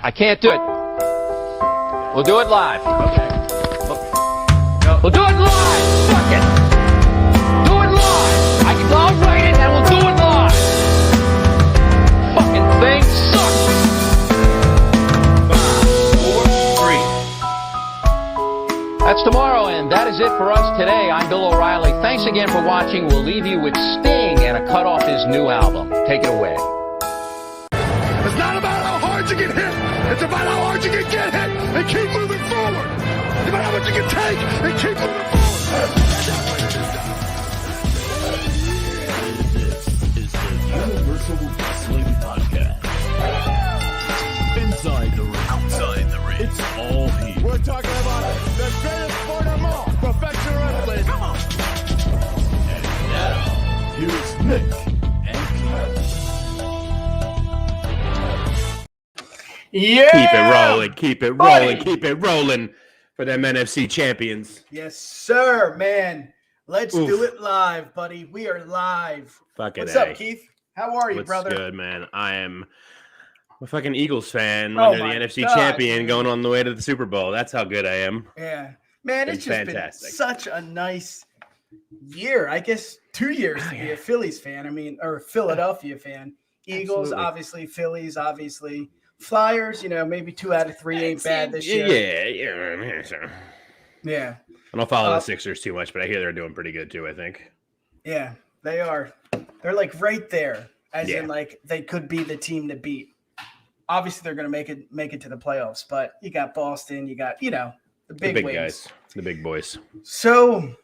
I can't do it. We'll do it live. Okay. We'll do it live. Fuck it. Do it live. I'll write it and we'll do it live. Fucking thing sucks. 5, 4, 3. That's tomorrow, and that is it for us today. I'm Bill O'Reilly. Thanks again for watching. We'll leave you with Sting and a cut off his new album. Take it away. It's not about how hard you get hit. It's about how hard you can get hit and keep moving forward. It's about how much you can take and keep moving forward. This is the Universal Wrestling Podcast. Inside the ring, outside the ring, it's all here. We're talking about the greatest sport of all, professional wrestling. Come on. And now, here's Nick and Keith. Yeah. Keep it rolling, keep it rolling, Buddy. keep it rolling for them NFC champions. Yes, sir, man. Let's Oof. do it live, buddy. We are live. Fucking What's A. up, Keith? How are you, What's brother? good, man? I am a fucking Eagles fan Oh under the my NFC God, champion dude. going on the way to the Super Bowl. That's how good I am. Yeah. Man, it's just fantastic. been such a nice year. I guess 2 years to be a Phillies fan. I mean, or a Philadelphia fan. Eagles, Absolutely. obviously. Phillies, obviously. Flyers, maybe 2 out of 3 ain't bad this year. Yeah. Yeah. I don't follow the Sixers too much, but I hear they're doing pretty good too, I think. Yeah, they are. They're like right there, as Yeah. in like they could be the team to beat. Obviously, they're going to make it to the playoffs, but you got Boston, you got the The big big wings. guys, the big boys. So,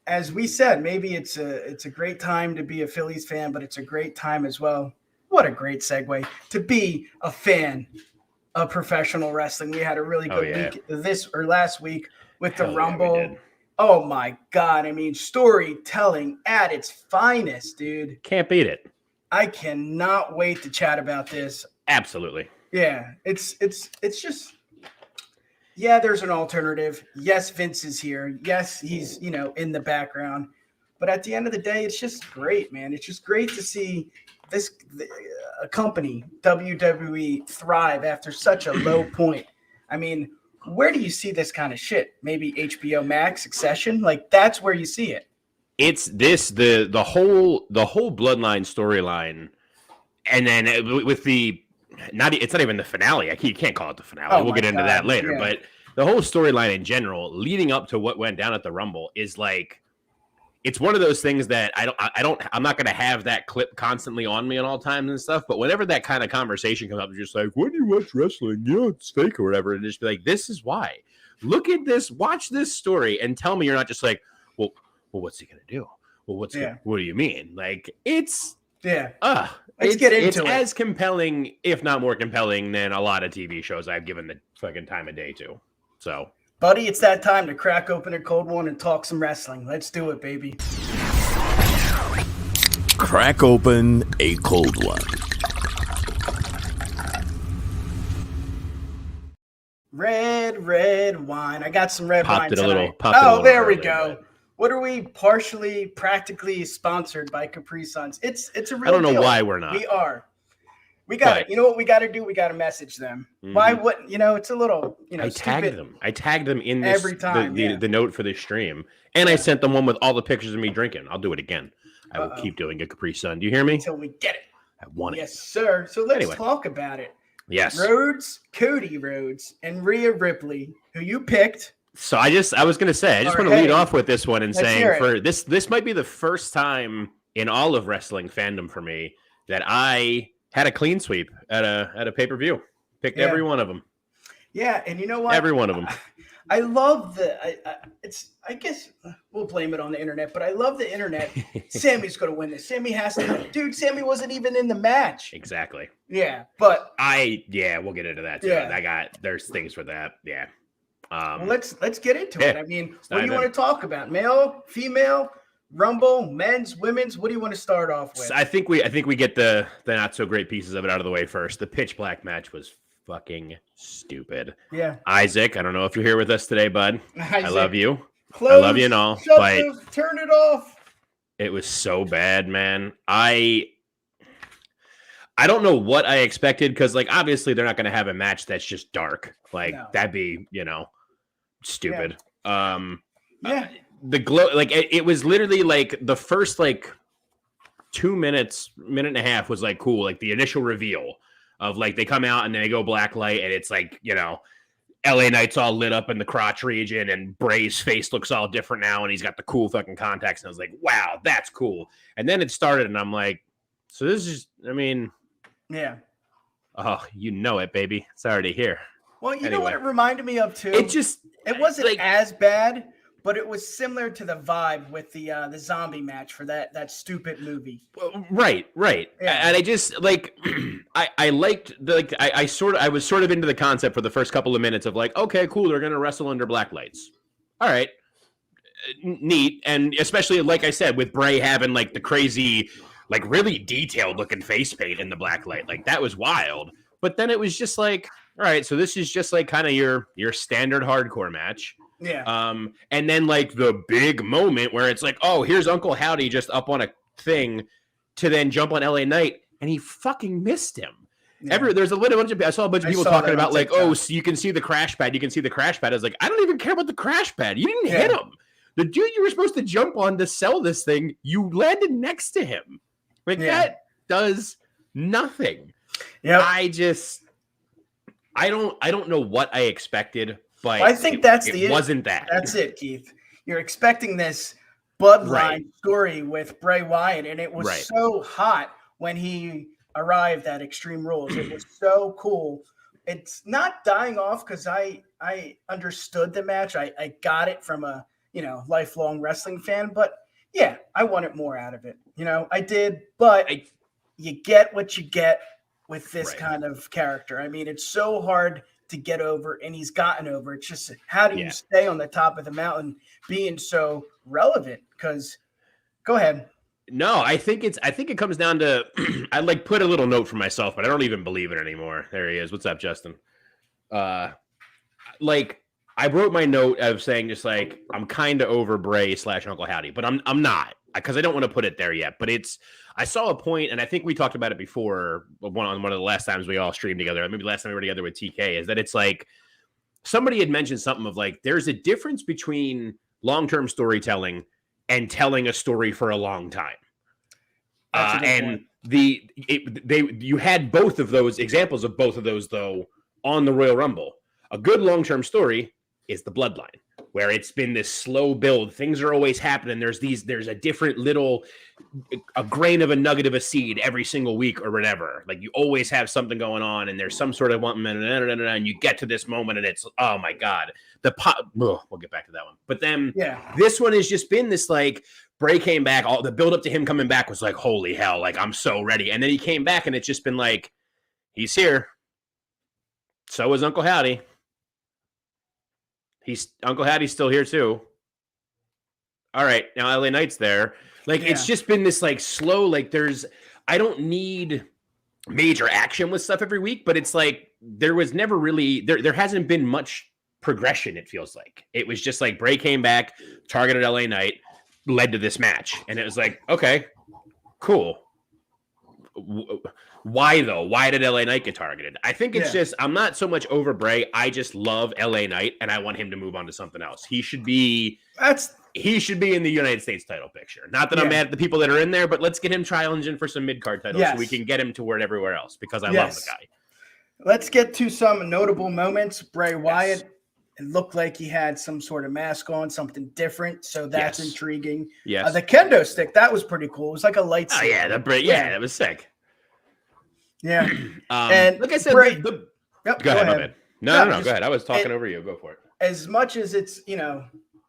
as we said, maybe it's a great time to be a Phillies fan, but it's a great time as well. What a great segue to be a fan of professional wrestling. We had a really good week last week with the Hell yeah, Rumble. we did. Oh my God. I mean, storytelling at its finest, dude. Can't beat it. I cannot wait to chat about this. Absolutely. Yeah, it's just, yeah, there's an alternative. Yes, Vince is here. Yes, he's, in the background. But at the end of the day, it's just great, man. It's just great to see a company, WWE, thrive after such a low point. I mean, where do you see this kind of shit? Maybe HBO Max, Succession? Like, that's where you see it. It's the whole bloodline storyline, and then with it's not even the finale. You can't call it the finale. Oh we'll get into God, that later. yeah. But the whole storyline in general, leading up to what went down at the Rumble, is like, it's one of those things that I'm not going to have that clip constantly on me at all times and stuff. But whenever that kind of conversation comes up, it's just like, when do you watch wrestling? It's fake or whatever. And just be like, this is why. Look at this. Watch this story and tell me you're not just like, well, what's he going to do? Well, what do you mean? Like, let's get into it. It's as compelling, if not more compelling, than a lot of TV shows I've given the fucking time of day to. So, buddy, it's that time to crack open a cold one and talk some wrestling. Let's do it, baby. Crack open a cold one. Red wine. I got some red wine tonight. There we go. What are we practically sponsored by Capri Suns? It's a real I don't know deal. why we're not. We are. We got it. You know what we got to do? We got to message them. Mhm. Why wouldn't, it's a little, I tagged them. I tagged them in this, every time, the note for this stream. And I sent them one with all the pictures of me drinking. I'll do it again. I will keep doing a Capri Sun. Do you hear me? Until we get it. I want it. Yes, sir. So let's Anyway. talk about it. Yes. Cody Rhodes, and Rhea Ripley, who you picked. So I was going to say, I just want to lead off with this one and saying this might be the first time in all of wrestling fandom for me that I had a clean sweep at a pay-per-view. Picked every one of them. Yeah, and you know what? Every one of them. I love I guess we'll blame it on the internet, but I love the internet. Sammy's going to win this. Sammy has to. Dude, Sammy wasn't even in the match. Exactly. Yeah, but we'll get into that too. Yeah. There's things for that. Yeah. Well, let's get into it. I mean, what do you want in. to talk about? Male, female, Rumble, men's, women's? What do you want to start off with? I think we get the not so great pieces of it out of the way first. The pitch black match was fucking stupid. Yeah. Isaac, I don't know if you're here with us today, bud. Isaac, I love you. close, I love you and all, but turn it off. it was so bad, man. I I don't know what I expected because, like, obviously they're not going to have a match that's just dark. Like, that'd be, stupid. Yeah. The glow, like, it was literally like the first, like, 2 minutes, minute and a half was like cool. Like the initial reveal of like they come out and then they go black light and it's like, LA Knight's all lit up in the crotch region and Bray's face looks all different now and he's got the cool fucking contacts. And I was like, wow, that's cool. And then it started and I'm like, so this is, yeah. Oh, it, baby. It's already here. Well, you know what it reminded me of too? It wasn't like, as bad, but it was similar to the vibe with the zombie match for that stupid movie. Right. Yeah. And I just like I liked I was sort of into the concept for the first couple of minutes of like, okay, cool, they're gonna wrestle under black lights. All right. Neat. And especially like I said, with Bray having like the crazy, like really detailed looking face paint in the black light. Like that was wild. But then it was just like, all right, so this is just like kind of your standard hardcore match. Yeah. And then like the big moment where it's like, oh, here's Uncle Howdy just up on a thing to then jump on LA Knight, and he fucking missed him. Yeah. There's I saw a bunch of people talking about like, oh, so you can see the crash pad. You can see the crash pad. I was like, I don't even care about the crash pad. You didn't hit him. The dude you were supposed to jump on to sell this thing, you landed next to him. Like that does nothing. Yeah. I don't know what I expected. But I think it wasn't that. That's it, Keith. You're expecting this bloodline story with Bray Wyatt, and it was so hot when he arrived at Extreme Rules. It was so cool. It's not dying off because I understood the match. I got it from a lifelong wrestling fan, but yeah, I wanted more out of it. I did, but you get what you get with this kind of character. I mean, it's so hard to get over, and he's gotten over. It's just how do you stay on the top of the mountain being so relevant? Because go ahead. No, I think it comes down to I like put a little note for myself, but I don't even believe it anymore. There he is. What's up, Justin? Like I wrote my note of saying just like I'm kind of over Bray / Uncle Howdy, but I'm not, because I don't want to put it there yet. But I saw a point, and I think we talked about it before on one of the last times we all streamed together. Maybe last time we were together with TK, is that it's like somebody had mentioned something of like there's a difference between long-term storytelling and telling a story for a long time. And you had both of those examples of both of those though on the Royal Rumble. A good long-term story is the Bloodline, where it's been this slow build. Things are always happening. There's a different little, a grain of a nugget of a seed every single week or whatever. Like you always have something going on, and there's some sort of one, and you get to this moment, and it's, oh my God, we'll get back to that one. But then this one has just been this like, Bray came back, all the build up to him coming back was like, holy hell, like I'm so ready. And then he came back, and it's just been like, he's here. So is Uncle Howdy. Uncle Howdy's still here too. All right, now LA Knight's there. Like it's just been this like slow, like I don't need major action with stuff every week, but it's like there was never really there hasn't been much progression, it feels like. It was just like Bray came back, targeted LA Knight, led to this match. And it was like, okay, cool. Why though? Why did LA Knight get targeted? I think it's just, I'm not so much over Bray. I just love LA Knight, and I want him to move on to something else. He should be in the United States title picture. Not that I'm mad at the people that are in there, but let's get him challenging for some mid-card titles so we can get him to where everywhere else, because I love the guy. Let's get to some notable moments. Bray Wyatt, it looked like he had some sort of mask on, something different, so that's intriguing. Yes. The kendo stick, that was pretty cool. It was like a lightsaber. Oh, yeah, that was sick. Yeah. And like I said, Bray, go ahead, my man. No, go ahead. I was talking over you. Go for it. As much as it's,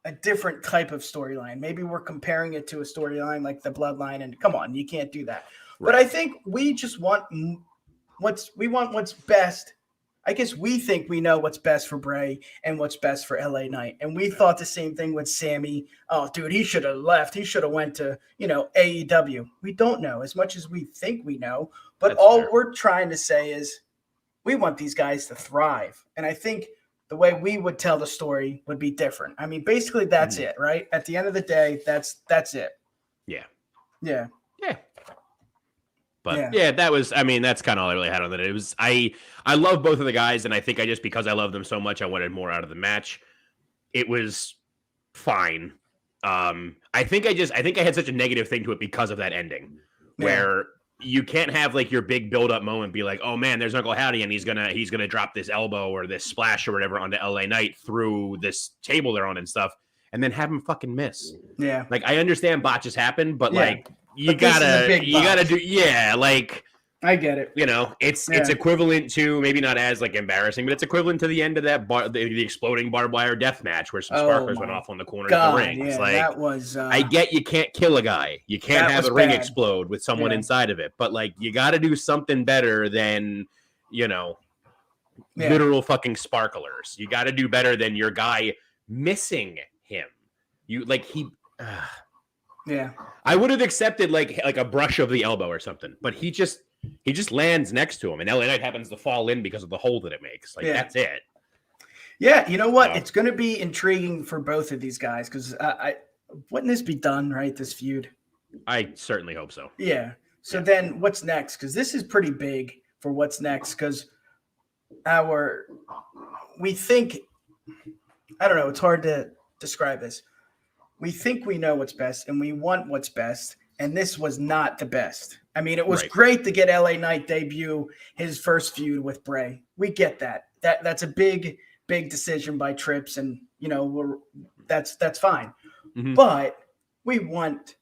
a different type of storyline, maybe we're comparing it to a storyline like the Bloodline, and come on, you can't do that. Right. But I think we just want what's best. I guess we think we know what's best for Bray and what's best for LA Knight. And we thought the same thing with Sammy. Oh, dude, he should have left. He should have went to, AEW. We don't know as much as we think we know. But that's all fair. We're trying to say is we want these guys to thrive. And I think the way we would tell the story would be different. I mean, basically that's it, right? At the end of the day, that's it. Yeah. Yeah. Yeah. But yeah, that was, I mean, that's kind of all I really had on it. It was, I love both of the guys, and I think because I love them so much, I wanted more out of the match. It was fine. I think I had such a negative thing to it because of that ending, where you can't have like your big build up moment be like, oh man, there's Uncle Howdy and he's gonna drop this elbow or this splash or whatever onto LA Knight through this table they're on and stuff, and then have him fucking miss. Yeah. Like I understand botches happen, but like you But this is a big gotta botch. do like I get it. you know, it's equivalent to, maybe not as like embarrassing, but it's equivalent to the end of that the exploding barbed wire death match where some sparklers went off on the corner of the ring. Yeah, It's like, that was. I get you can't kill a guy, you can't have a ring explode with someone inside of it, but like you got to do something better than literal fucking sparklers. You got to do better than your guy missing him. Yeah. I would have accepted like a brush of the elbow or something, but he just lands next to him, and LA Knight happens to fall in because of the hole that it makes. Like that's it. Yeah, you know what? It's going to be intriguing for both of these guys because wouldn't this be done right? This feud. I certainly hope so. Yeah. So then, what's next? Because this is pretty big for what's next. Because we think, I don't know. It's hard to describe this. We think we know what's best, and we want what's best. And this was not the best. I mean, it was great to get LA Knight debut his first feud with Bray. We get that. That's a big decision by Trips, and that's fine. Mm-hmm. But we want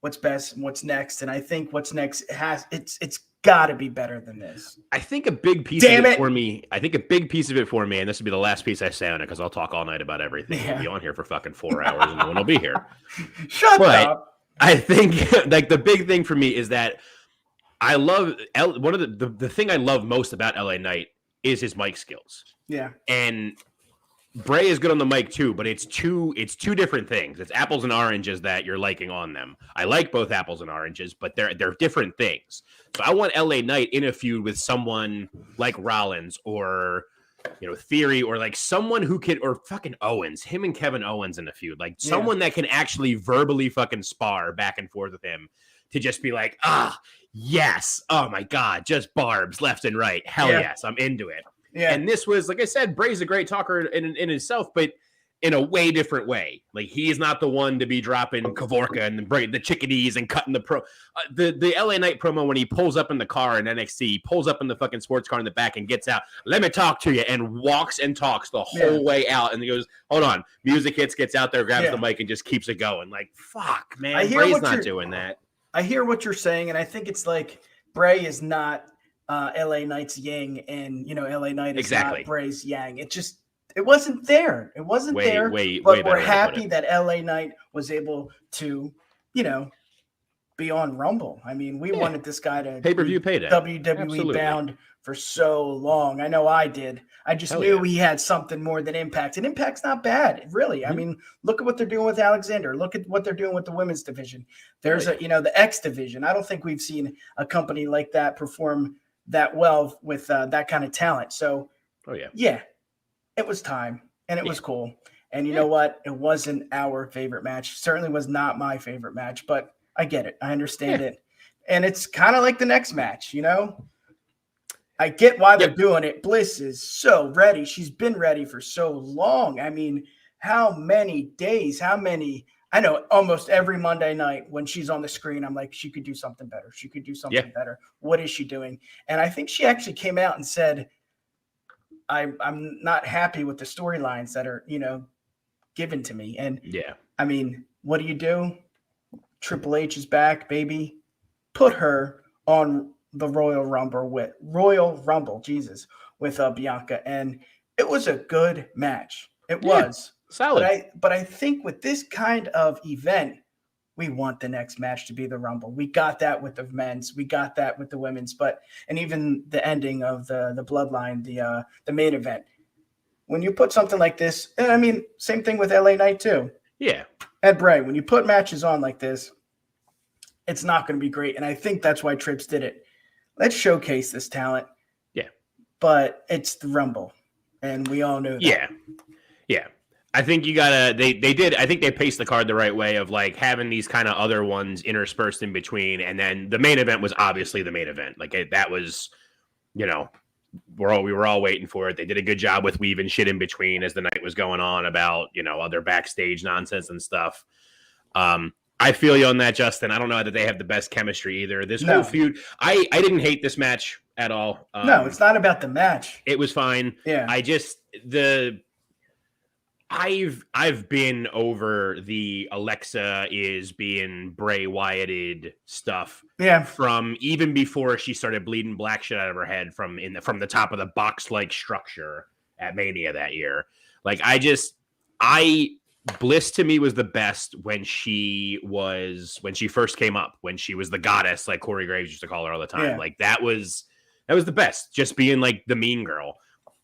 what's best and what's next, and I think what's next it's got to be better than this. I think a big piece of it for me, and this will be the last piece I say on it because I'll talk all night about everything. Yeah. We'll be on here for fucking 4 hours, and no one will be here. Shut up. I think like the big thing for me is that I love one of the thing I love most about LA Knight is his mic skills. Yeah. And Bray is good on the mic too, but it's two different things. It's apples and oranges that you're liking on them. I like both apples and oranges, but they're different things. So I want LA Knight in a feud with someone like Rollins or Theory, or like someone who can, or fucking Owens, him and Kevin Owens in a feud, like someone that can actually verbally fucking spar back and forth with him to just be like, yes, oh my God, just barbs left and right. Hell yes, I'm into it. Yeah. And this was, like I said, Bray's a great talker in himself, but in a way different way. Like he is not the one to be dropping Kavorka and the chickadees and cutting the LA Knight promo when he pulls up in the car in NXT, he pulls up in the fucking sports car in the back and gets out. Let me talk to you, and walks and talks the whole way out. And he goes, hold on. Music hits, gets out there, grabs the mic, and just keeps it going. Like, fuck, man. Bray's not doing that. I hear what you're saying, and I think it's like Bray is not LA Knight's yang, and LA Knight is not Bray's yang. It wasn't there. It wasn't there. But we're happy that LA Knight was able to, be on Rumble. I mean, we wanted this guy to pay-per-view payday. WWE bound for so long. I know I did. I just knew he had something more than Impact. And Impact's not bad, really. Mm-hmm. I mean, look at what they're doing with Alexander. Look at what they're doing with the women's division. There's the X division. I don't think we've seen a company like that perform that well with that kind of talent. So, it was time, and it was cool. And you know what? It wasn't our favorite match. Certainly was not my favorite match, but I get it. I understand it. And it's kind of like the next match, I get why they're doing it. Bliss is so ready. She's been ready for so long. I mean, how many days, I know almost every Monday night when she's on the screen, I'm like, she could do something better. She could do something better. What is she doing? And I think she actually came out and said, I'm not happy with the storylines that are, given to me. And I mean, what do? Triple H is back, baby. Put her on the Royal Rumble with Bianca. And it was a good match. It was solid. But I think with this kind of event, we want the next match to be the Rumble. We got that with the men's. We got that with the women's. And even the ending of the Bloodline, the main event. When you put something like this, and I mean, same thing with LA Knight too. Yeah. Ed Bray, when you put matches on like this, it's not going to be great. And I think that's why Trips did it. Let's showcase this talent. Yeah. But it's the Rumble. And we all know that. Yeah. I think you gotta. They did. I think they paced the card the right way of like having these kind of other ones interspersed in between, and then the main event was obviously the main event. Like that was, you know, we were all waiting for it. They did a good job with weaving shit in between as the night was going on about, you know, other backstage nonsense and stuff. I feel you on that, Justin. I don't know that they have the best chemistry either. This whole feud, I didn't hate this match at all. No, it's not about the match. It was fine. Yeah. I've been over the Alexa is being Bray Wyatted stuff. Yeah. From even before she started bleeding black shit out of her head from the top of the box like structure at Mania that year. Like Bliss to me was the best when she first came up, when she was the goddess, like Corey Graves used to call her all the time. Yeah. Like that was the best, just being like the mean girl.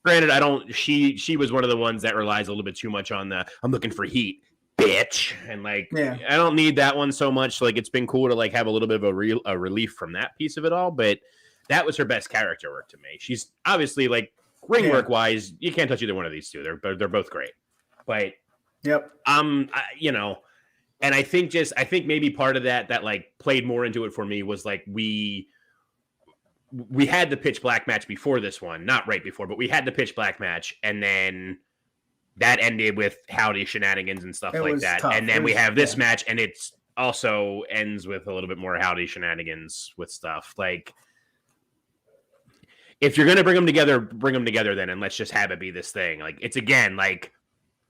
Granted, she was one of the ones that relies a little bit too much on I'm looking for heat, bitch. And like, I don't need that one so much. Like, it's been cool to like have a little bit of a relief from that piece of it all, but that was her best character work to me. She's obviously like ring work wise, you can't touch either one of these two. They're both great, but you know, and I think maybe part of that like played more into it for me was like we had the pitch black match before this one, not right before, but we had the pitch black match, and then that ended with Howdy shenanigans and stuff like that. Tough. And then we have this match, and it's also ends with a little bit more Howdy shenanigans with stuff. Like, if you're going to bring them together then, and let's just have it be this thing. Like, it's again, like,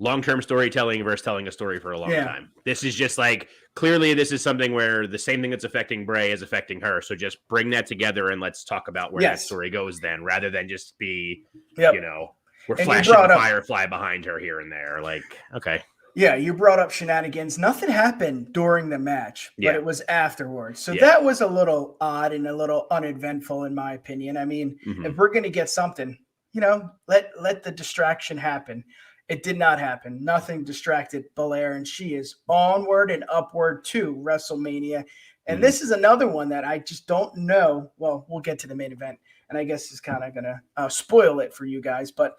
long-term storytelling versus telling a story for a long time. This is just like, clearly this is something where the same thing that's affecting Bray is affecting her. So just bring that together and let's talk about where that story goes then, rather than just be, you know, we're flashing the Firefly behind her here and there. Like, okay. Yeah, you brought up shenanigans. Nothing happened during the match, but it was afterwards. So that was a little odd and a little uneventful in my opinion. I mean, if we're going to get something, you know, let the distraction happen. It did not happen. Nothing distracted Belair, and she is onward and upward to WrestleMania. And this is another one that I just don't know. Well, we'll get to the main event, and I guess it's kind of going to spoil it for you guys. But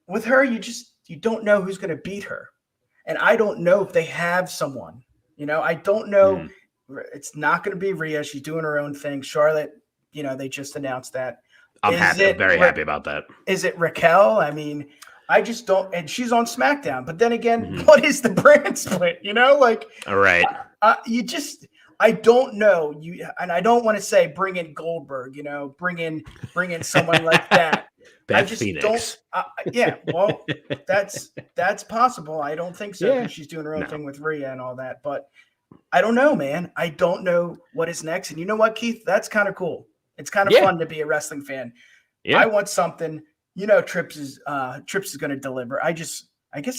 with her, you don't know who's going to beat her. And I don't know if they have someone. You know, I don't know. It's not going to be Rhea. She's doing her own thing. Charlotte, you know, they just announced that. I'm very happy about that. Is it Raquel? I mean, I just don't, and she's on SmackDown. But then again, what is the brand split? You know, like, all right, I don't know. And I don't want to say bring in Goldberg. You know, bring in someone like that. I just Phoenix. Don't. Well, that's possible. I don't think so. Yeah. She's doing her own thing with Rhea and all that. But I don't know, man. I don't know what is next. And you know what, Keith? That's kind of cool. It's kind of fun to be a wrestling fan. Yeah. I want something. You know, Trips is going to deliver. I guess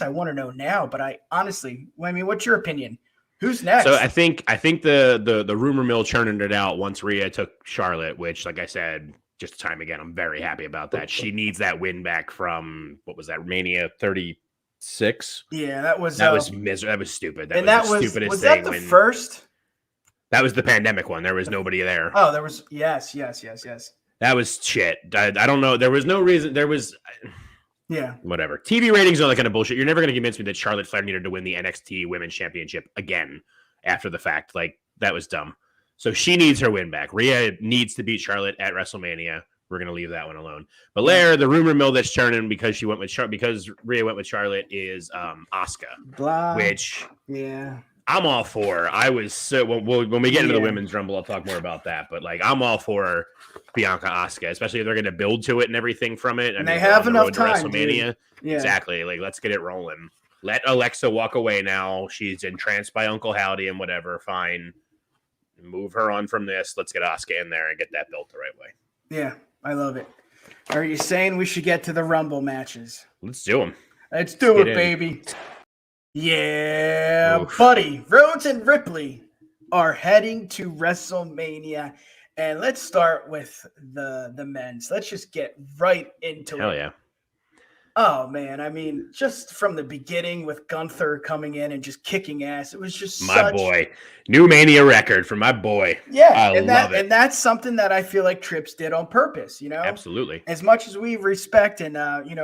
I want to know now, but I mean, what's your opinion? Who's next? So I think the rumor mill churning it out once Rhea took Charlotte, which, like I said, just time again, I'm very happy about that. She needs that win back from, what was that, Mania 36? Yeah, that was miserable. That was stupid. That was the stupidest was thing. That the first? That was the pandemic one. There was nobody there. Oh, there was. Yes. That was shit. I don't know. There was no reason. There was. Yeah. Whatever. TV ratings are that kind of bullshit. You're never going to convince me that Charlotte Flair needed to win the NXT Women's Championship again after the fact. Like, that was dumb. So she needs her win back. Rhea needs to beat Charlotte at WrestleMania. We're going to leave that one alone. Belair, the rumor mill that's churning because because Rhea went with Charlotte is Asuka, which I'm all for. I was so when we get into the women's rumble, I'll talk more about that. But like, I'm all for Bianca Asuka, especially if they're going to build to it and everything from it. And they have enough time. WrestleMania, exactly. Like, let's get it rolling. Let Alexa walk away now. She's entranced by Uncle Howdy and whatever. Fine, move her on from this. Let's get Asuka in there and get that built the right way. Yeah, I love it. Are you saying we should get to the Rumble matches? Let's do them. Let's do it, baby. Yeah, buddy. Rhodes and Ripley are heading to WrestleMania. And let's start with the men's. Let's just get right into it. Hell yeah. Oh man, I mean, just from the beginning with Gunther coming in and just kicking ass, it was just My boy. New Mania record for my boy. Yeah, I love it. And that's something that I feel like Trips did on purpose, you know? Absolutely. As much as we respect and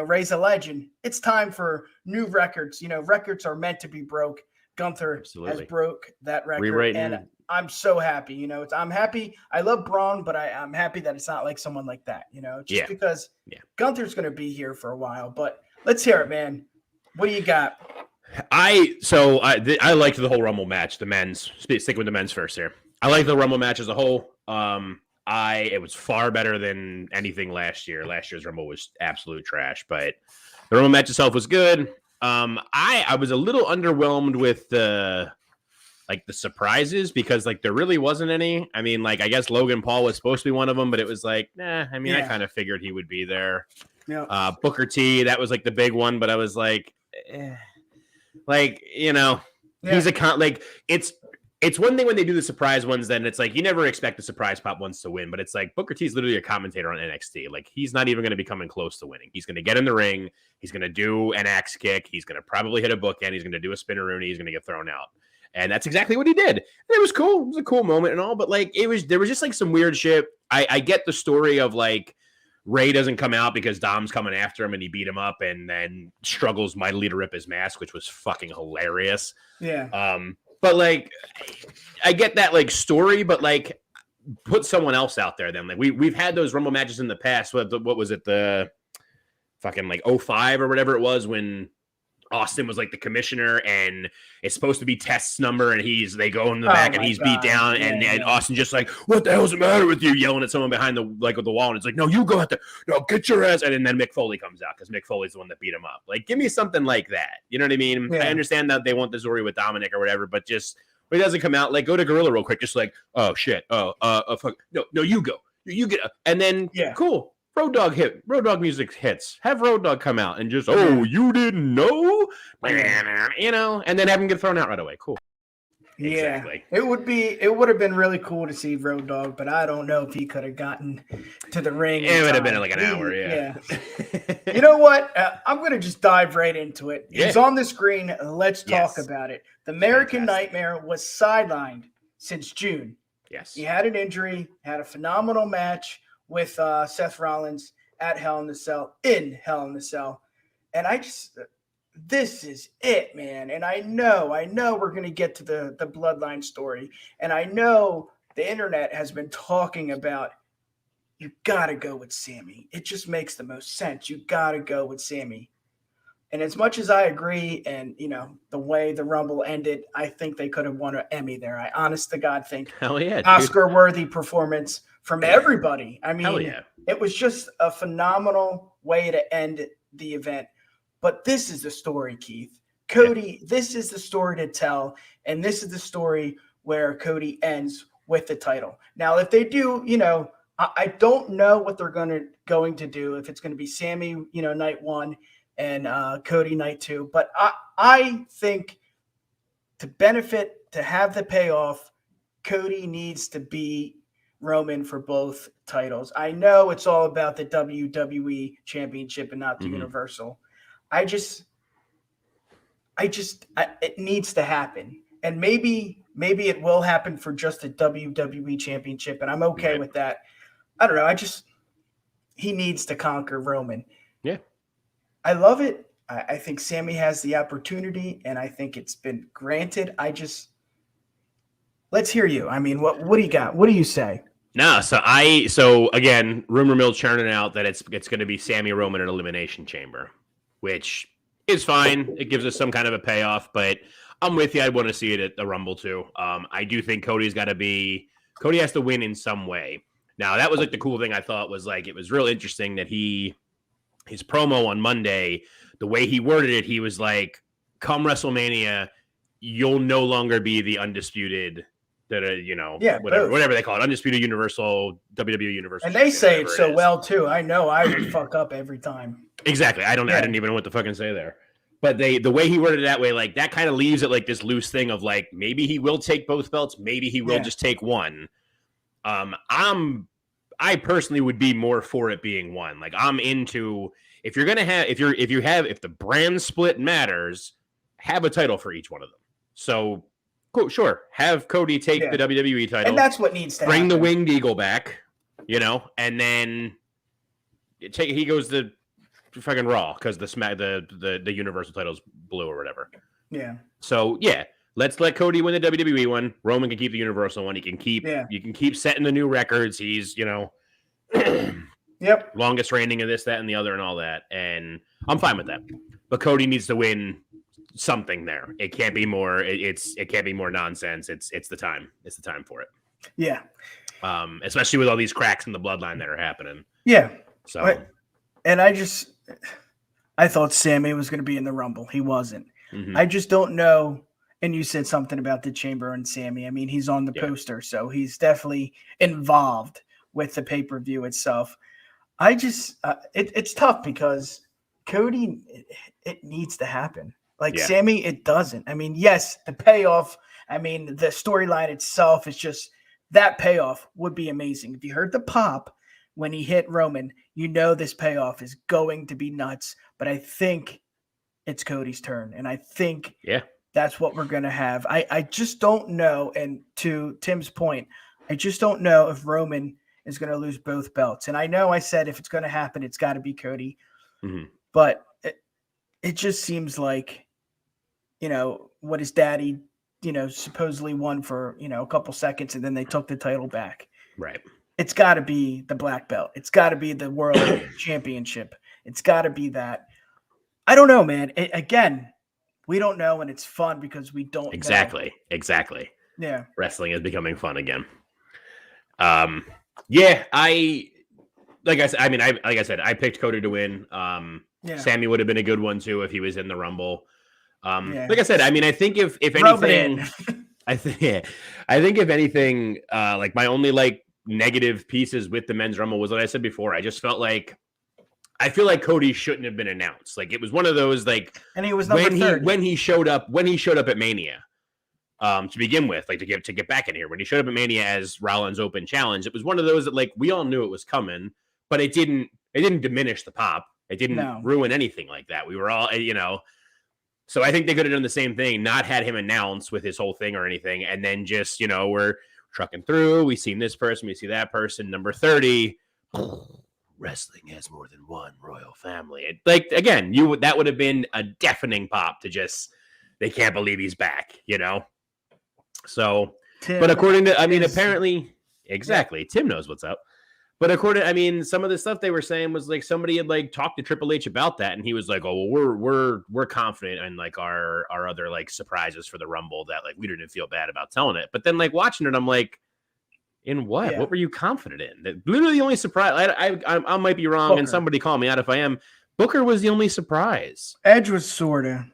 raise a legend, it's time for new records. You know, records are meant to be broke. Gunther has broke that record. Rewriting. And I'm so happy. You know, I'm happy. I love Braun, but I'm happy that it's not like someone like that, you know, just because Gunther's going to be here for a while. But let's hear it, man. What do you got? I liked the whole Rumble match, the men's. Sticking with the men's first here. I like the Rumble match as a whole. It was far better than anything last year. Last year's Rumble was absolute trash, but the Rumble match itself was good. I was a little underwhelmed with the surprises because like there really wasn't any. I mean, like I guess Logan Paul was supposed to be one of them, but it was like, nah. I mean, I kind of figured he would be there. Yeah. Booker T, that was like the big one, but I was like, he's it's one thing when they do the surprise ones, then it's like you never expect the surprise pop ones to win, but it's like Booker T is literally a commentator on NXT. Like he's not even going to be coming close to winning. He's going to get in the ring, he's going to do an axe kick, he's going to probably hit a bookend, he's going to do a spinneroonie, he's going to get thrown out. And that's exactly what he did. And it was cool. It was a cool moment and all, but like there was just like some weird shit. I get the story of like Ray doesn't come out because Dom's coming after him and he beat him up and then struggles mightily to rip his mask, which was fucking hilarious. Yeah. But like, I get that like story, but like, put someone else out there. Then like we've had those Rumble matches in the past. What was it? The fucking like 05 or whatever it was when Austin was like the commissioner and it's supposed to be Test's number and they go in the back and he's beat down and Austin just like, what the hell's the matter with you? Yelling at someone behind the wall and it's like, no, you go out there, no, get your ass. And then Mick Foley comes out because Mick Foley's the one that beat him up. Like, give me something like that. You know what I mean? Yeah. I understand that they want the story with Dominic or whatever, but just when he doesn't come out, like go to Gorilla real quick, just like, oh shit, fuck, no, you go, you get, and then cool. Road Dogg music hits. Have Road Dogg come out and just, you didn't know? You know, and then have him get thrown out right away. Cool. Yeah. Exactly. It would have been really cool to see Road Dogg, but I don't know if he could have gotten to the ring. It would have been like an hour, yeah. You know what? I'm going to just dive right into it. He's on the screen. Let's talk about it. The American Nightmare was sidelined since June. Yes. He had an injury, had a phenomenal match with Seth Rollins at Hell in the Cell, And this is it, man. And I know we're going to get to the bloodline story. And I know the internet has been talking about, you got to go with Sammy. It just makes the most sense. You got to go with Sammy. And as much as I agree, and, you know, the way the Rumble ended, I think they could have won an Emmy there. I honest to God think Oscar-worthy performance from everybody. I mean, it was just a phenomenal way to end the event. But this is the story, Keith. Cody, this is the story to tell. And this is the story where Cody ends with the title. Now, if they do, you know, I don't know what they're going to do. If it's going to be Sammy, you know, night one and Cody night two. But I think to have the payoff, Cody needs to beat Roman for both titles. I know it's all about the WWE Championship and not the Universal. It needs to happen. And maybe it will happen for just the WWE Championship, and I'm okay with that. I don't know. He needs to conquer Roman. Yeah. I love it. I think Sammy has the opportunity, and I think it's been granted. Let's hear you. I mean, what do you got? What do you say? No, so again, rumor mill churning out that it's going to be Sammy Roman in Elimination Chamber, which is fine. It gives us some kind of a payoff, but I'm with you. I'd want to see it at the Rumble too. I do think Cody has to win in some way. Now, that was like the cool thing I thought was like, it was real interesting that his promo on Monday, the way he worded it, he was like, come WrestleMania, you'll no longer be the undisputed, whatever they call it, undisputed Universal, WWE Universal. And they say it so well too. I know I would fuck up every time. Exactly. I didn't even know what to fucking say there. But the way he worded it that way, like that kind of leaves it like this loose thing of like, maybe he will take both belts, maybe he will just take one. I'm I personally would be more for it being one. Like I'm into if you're gonna have if the brand split matters, have a title for each one of them. So cool, sure. Have Cody take the WWE title. And that's what needs to bring happen. the Winged Eagle back, and then he goes to fucking Raw because the Universal title's blue or whatever. Yeah. So yeah. Let's let Cody win the WWE one. Roman can keep the Universal one. You can keep setting the new records. He's, yep, longest reigning of this, that, and the other, and all that. And I'm fine with that. But Cody needs to win something there. It can't be more. It can't be more nonsense. It's the time. It's the time for it. Yeah. Especially with all these cracks in the bloodline that are happening. Yeah. So. And I thought Sammy was going to be in the Rumble. He wasn't. Mm-hmm. I just don't know. And you said something about the Chamber and Sammy. I mean, he's on the poster, so he's definitely involved with the pay-per-view itself. I just, it's tough because Cody, it needs to happen. Like Sammy, it doesn't. I mean, yes, the payoff, I mean, the storyline itself is just, that payoff would be amazing. If you heard the pop when he hit Roman, this payoff is going to be nuts. But I think it's Cody's turn. And I think that's what we're going to have. I just don't know. And to Tim's point, I just don't know if Roman is going to lose both belts. And I know I said if it's going to happen, it's got to be Cody. Mm-hmm. But it just seems like, what his daddy, supposedly won for, a couple seconds and then they took the title back. Right. It's got to be the black belt. It's got to be the world championship. It's got to be that. I don't know, man. Again, we don't know, and it's fun because we don't know. Exactly. Yeah. Wrestling is becoming fun again. Like I said, I picked Cody to win. Sammy would have been a good one too if he was in the Rumble. Like I said, I mean, I think if anything, I think if anything, like my only negative pieces with the men's Rumble was what I said before. I just felt like I feel like Cody shouldn't have been announced. Like it was one of those and he was number when he showed up at Mania, to begin with, to get back in here. When he showed up at Mania as Rollins Open Challenge, it was one of those that we all knew it was coming, but it didn't diminish the pop. It didn't ruin anything like that. We were all So I think they could have done the same thing, not had him announce with his whole thing or anything, and then just we're trucking through. We've seen this person, we see that person, number 30. Wrestling has more than one royal family. Again, that would have been a deafening pop to just they can't believe he's back, So, Tim but according to, apparently, Tim knows what's up. But some of the stuff they were saying was somebody had talked to Triple H about that, and he was like, "Oh, well, we're confident in our other surprises for the Rumble that we didn't feel bad about telling it." But then watching it, I'm like, in what? Yeah. What were you confident in? Literally the only surprise. I might be wrong, and somebody call me out if I am. Booker was the only surprise. Edge was sorta,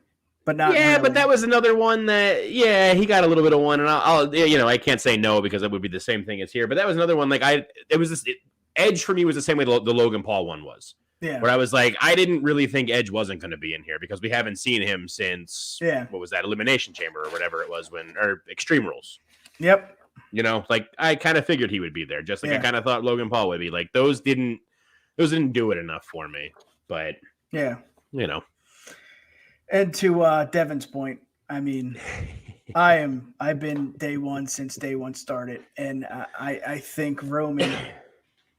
but not. Yeah, really. But that was another one that he got a little bit of one, and I'll I can't say no because it would be the same thing as here. But that was another one. Edge for me was the same way the Logan Paul one was. Yeah. Where I was like, I didn't really think Edge wasn't going to be in here because we haven't seen him since what was that, Elimination Chamber or whatever it was or Extreme Rules. Yep. I kind of figured he would be there, just I kind of thought Logan Paul would be. Those didn't do it enough for me. But And to Devin's point, I've been day one since day one started, and I think Roman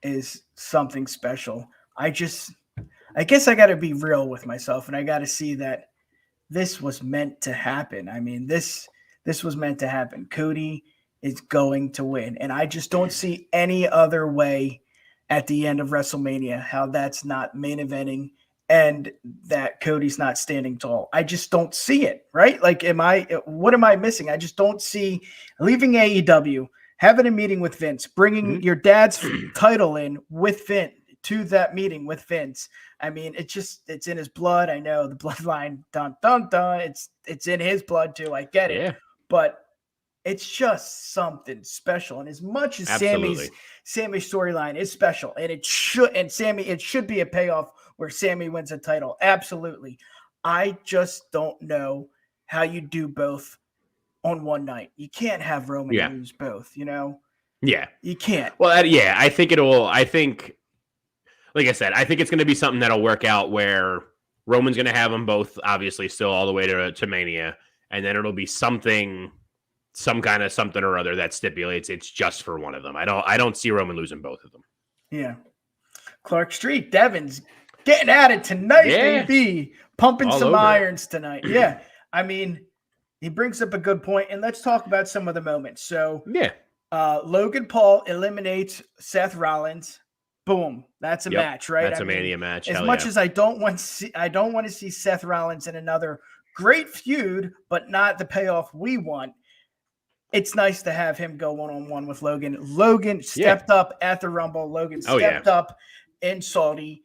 is something special. I guess I got to be real with myself, and I got to see that this was meant to happen. This was meant to happen. Cody is going to win, and I just don't see any other way at the end of WrestleMania how that's not main eventing and that Cody's not standing tall. I just don't see it, right? What am I missing? I just don't see leaving AEW, having a meeting with Vince, bringing your dad's title in with Vince to that meeting with Vince. It's in his blood. I know the bloodline, dun, dun, dun. It's in his blood too. I get it. But it's just something special. And as much as Sammy's storyline is special, and it should be a payoff where Sammy wins a title. Absolutely. I just don't know how you do both on one night. You can't have Roman lose both, Yeah. You can't. Well, I think like I said, I think it's going to be something that'll work out where Roman's going to have them both, obviously, still all the way to Mania, and then it'll be some kind of something or other that stipulates it's just for one of them. I don't see Roman losing both of them. Yeah. Clark Street, Devon's getting at it tonight, Yeah. baby. Pumping All some over. irons tonight. Yeah. I mean, he brings up a good point, and let's talk about some of the moments. So, Yeah. Logan Paul eliminates Seth Rollins. Boom. That's a match, right? That's a Mania match. As much as I don't want to see Seth Rollins in another great feud, but not the payoff we want. It's nice to have him go one-on-one with Logan. Logan stepped up at the Rumble. Logan stepped up in Saudi.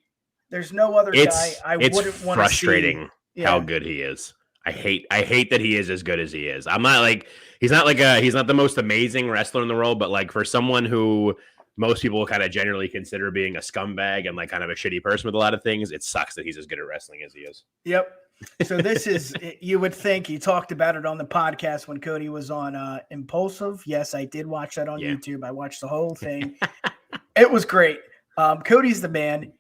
There's no other guy I wouldn't want to see. It's frustrating how good he is. I hate that he is as good as he is. I'm not like he's not the most amazing wrestler in the world, but like for someone who most people kind of generally consider being a scumbag and like kind of a shitty person with a lot of things, it sucks that he's as good at wrestling as he is. Yep. So this is, you would think he talked about it on the podcast when Cody was on Impulsive. Yes, I did watch that on YouTube. I watched the whole thing. It was great. Cody's the man.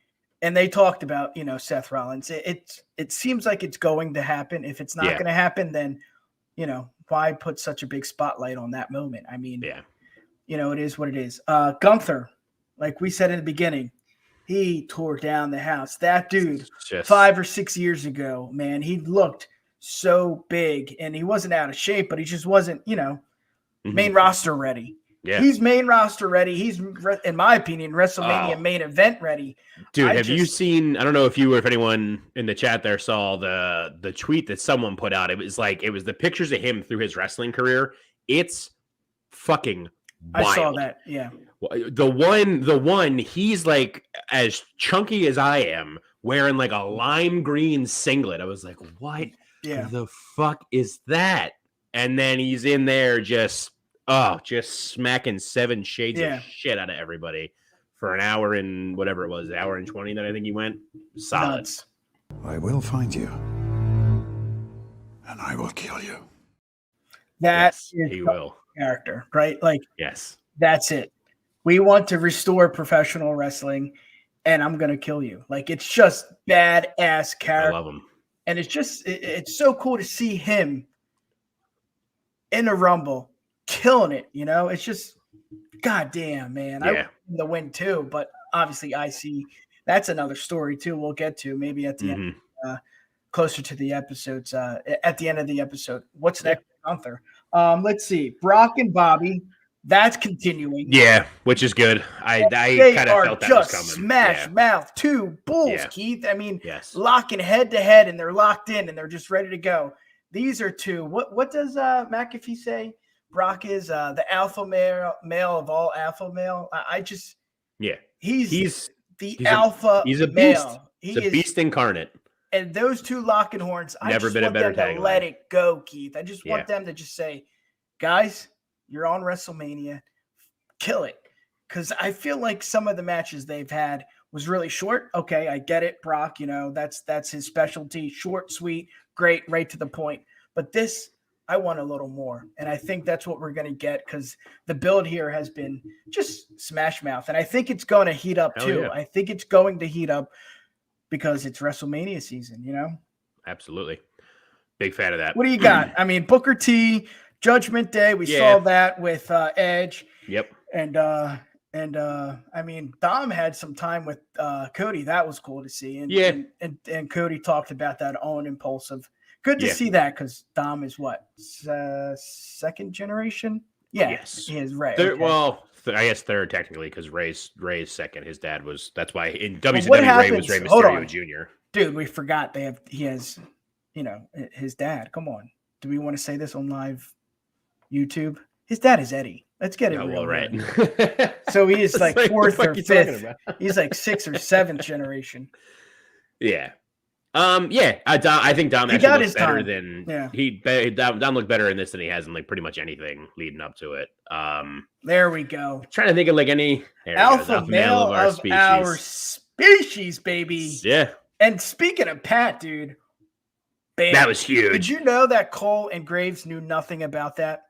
And they talked about, Seth Rollins. It seems like it's going to happen. If it's not going to happen, then, why put such a big spotlight on that moment? I mean, it is what it is. Gunther, like we said in the beginning, he tore down the house. That dude, 5 or 6 years ago, man, he looked so big, and he wasn't out of shape, but he just wasn't, main roster ready. Yeah. He's main roster ready. He's, in my opinion, WrestleMania main event ready. Dude, have you seen, I don't know if you or if anyone in the chat there saw the tweet that someone put out. It was the pictures of him through his wrestling career. It's fucking wild. I saw that. Yeah. The one, he's like as chunky as I am, wearing like a lime green singlet. I was like, what the fuck is that? And then he's in there just smacking 7 shades of shit out of everybody for an hour and whatever it was, an hour and 20 that I think he went. Solid. Nuts. I will find you, and I will kill you. He will. Character, right? Like, yes, that's it. We want to restore professional wrestling, and I'm going to kill you. Like, it's just badass character. I love him. And it's so cool to see him in the Rumble killing it. It's just, goddamn, man. I want him to win too, but obviously that's another story too. We'll get to maybe at the end, closer to the episodes, at the end of the episode. What's next, Gunther? Let's see. Brock and Bobby. That's continuing. Yeah, which is good. I kind of felt that was coming. Smash mouth, 2 bulls, Keith. I mean, locking head to head, and they're locked in, and they're just ready to go. These are 2. What does McAfee say? Brock is the alpha male of all alpha male. He's alpha. He's a male. Beast. He's a beast incarnate. And those 2 locking horns, I just want them to let it go, Keith. I just want them to just say, guys, you're on WrestleMania. Kill it. Because I feel like some of the matches they've had was really short. Okay, I get it, Brock. That's his specialty. Short, sweet, great, right to the point. But this, I want a little more. And I think that's what we're going to get because the build here has been just smash mouth. And I think it's going to heat up too. Yeah. I think it's going to heat up because it's WrestleMania season, Absolutely. Big fan of that. What do you got? I mean, Booker T, Judgment Day, we saw that with Edge. Yep. And I mean, Dom had some time with Cody. That was cool to see. And Cody talked about that on Impulsive. Good to see that because Dom is what? Second generation? Yeah. Yes. He is right. Third, okay. Well, I guess third technically because Ray's second. His dad was. That's why in WCW Ray was Rey Mysterio Jr. Dude, we forgot he has, his dad. Come on. Do we want to say this on live YouTube? His dad is Eddie. Let's get it real. Well, right. So he is like 4th or 5th. He's like 6th or 7th generation. Yeah. I think Dom actually looks better than Dom looked better in this than he has in like pretty much anything leading up to it. There we go. Trying to think of like any alpha male of our species, baby. Yeah. And speaking of Pat, dude, bam. That was huge. Did you know that Cole and Graves knew nothing about that?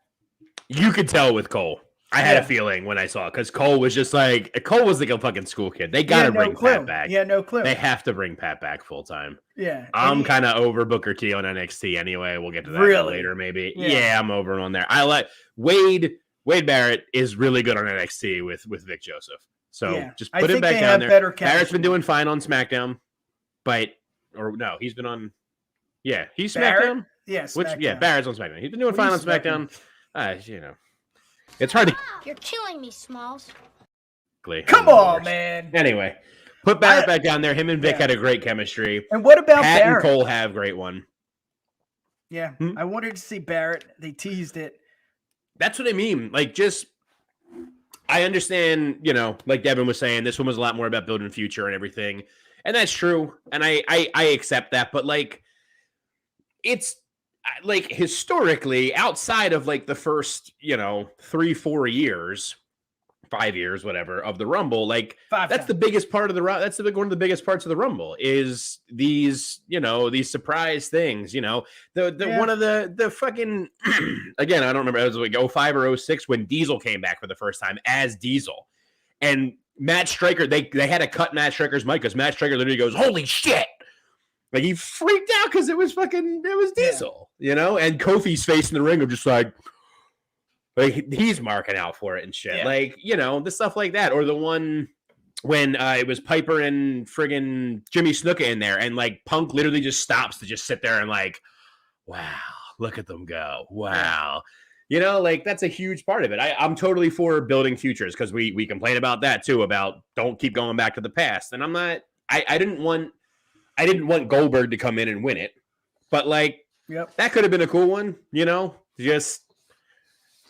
You could tell with Cole. I had a feeling when I saw it because Cole was like a fucking school kid. They got to bring Pat back. Yeah, no clue. They have to bring Pat back full time. Yeah. I'm kind of over Booker T on NXT anyway. We'll get to that later, maybe. Yeah, I'm over on there. I like Wade Barrett is really good on NXT with Vic Joseph. So just put him back down there. Barrett's been doing fine on SmackDown, he's been on. Yeah, he's SmackDown. Yeah, SmackDown. Barrett's on SmackDown. He's been doing fine on SmackDown. It's hard to. You're killing me, Smalls. Come on, man. Anyway, put Barrett back down there. Him and Vic had a great chemistry. And what about Pat Barrett? and Cole have great one. Yeah, I wanted to see Barrett. They teased it. That's what I mean. I understand, like Devin was saying, this one was a lot more about building future and everything. And that's true. And I accept that. But it's historically outside of the first, 3-4 years, 5 years, whatever, of the Rumble, that's the biggest part of one of the biggest parts of the Rumble is these, these surprise things, one of the fucking, again, I don't remember, it was 05 or 06 when Diesel came back for the first time as Diesel. And Matt Striker, they had to cut Matt Striker's mic because Matt Striker literally goes, "Holy shit." He freaked out because it was Diesel, and Kofi's face in the ring of just he's marking out for it and shit. The stuff like that. Or the one when it was Piper and friggin' Jimmy Snuka in there and Punk literally just stops to just sit there and wow, look at them go. Wow. That's a huge part of it. I'm totally for building futures because we complain about that too, about don't keep going back to the past. And I'm not, I didn't want Goldberg to come in and win it, but that could have been a cool one, just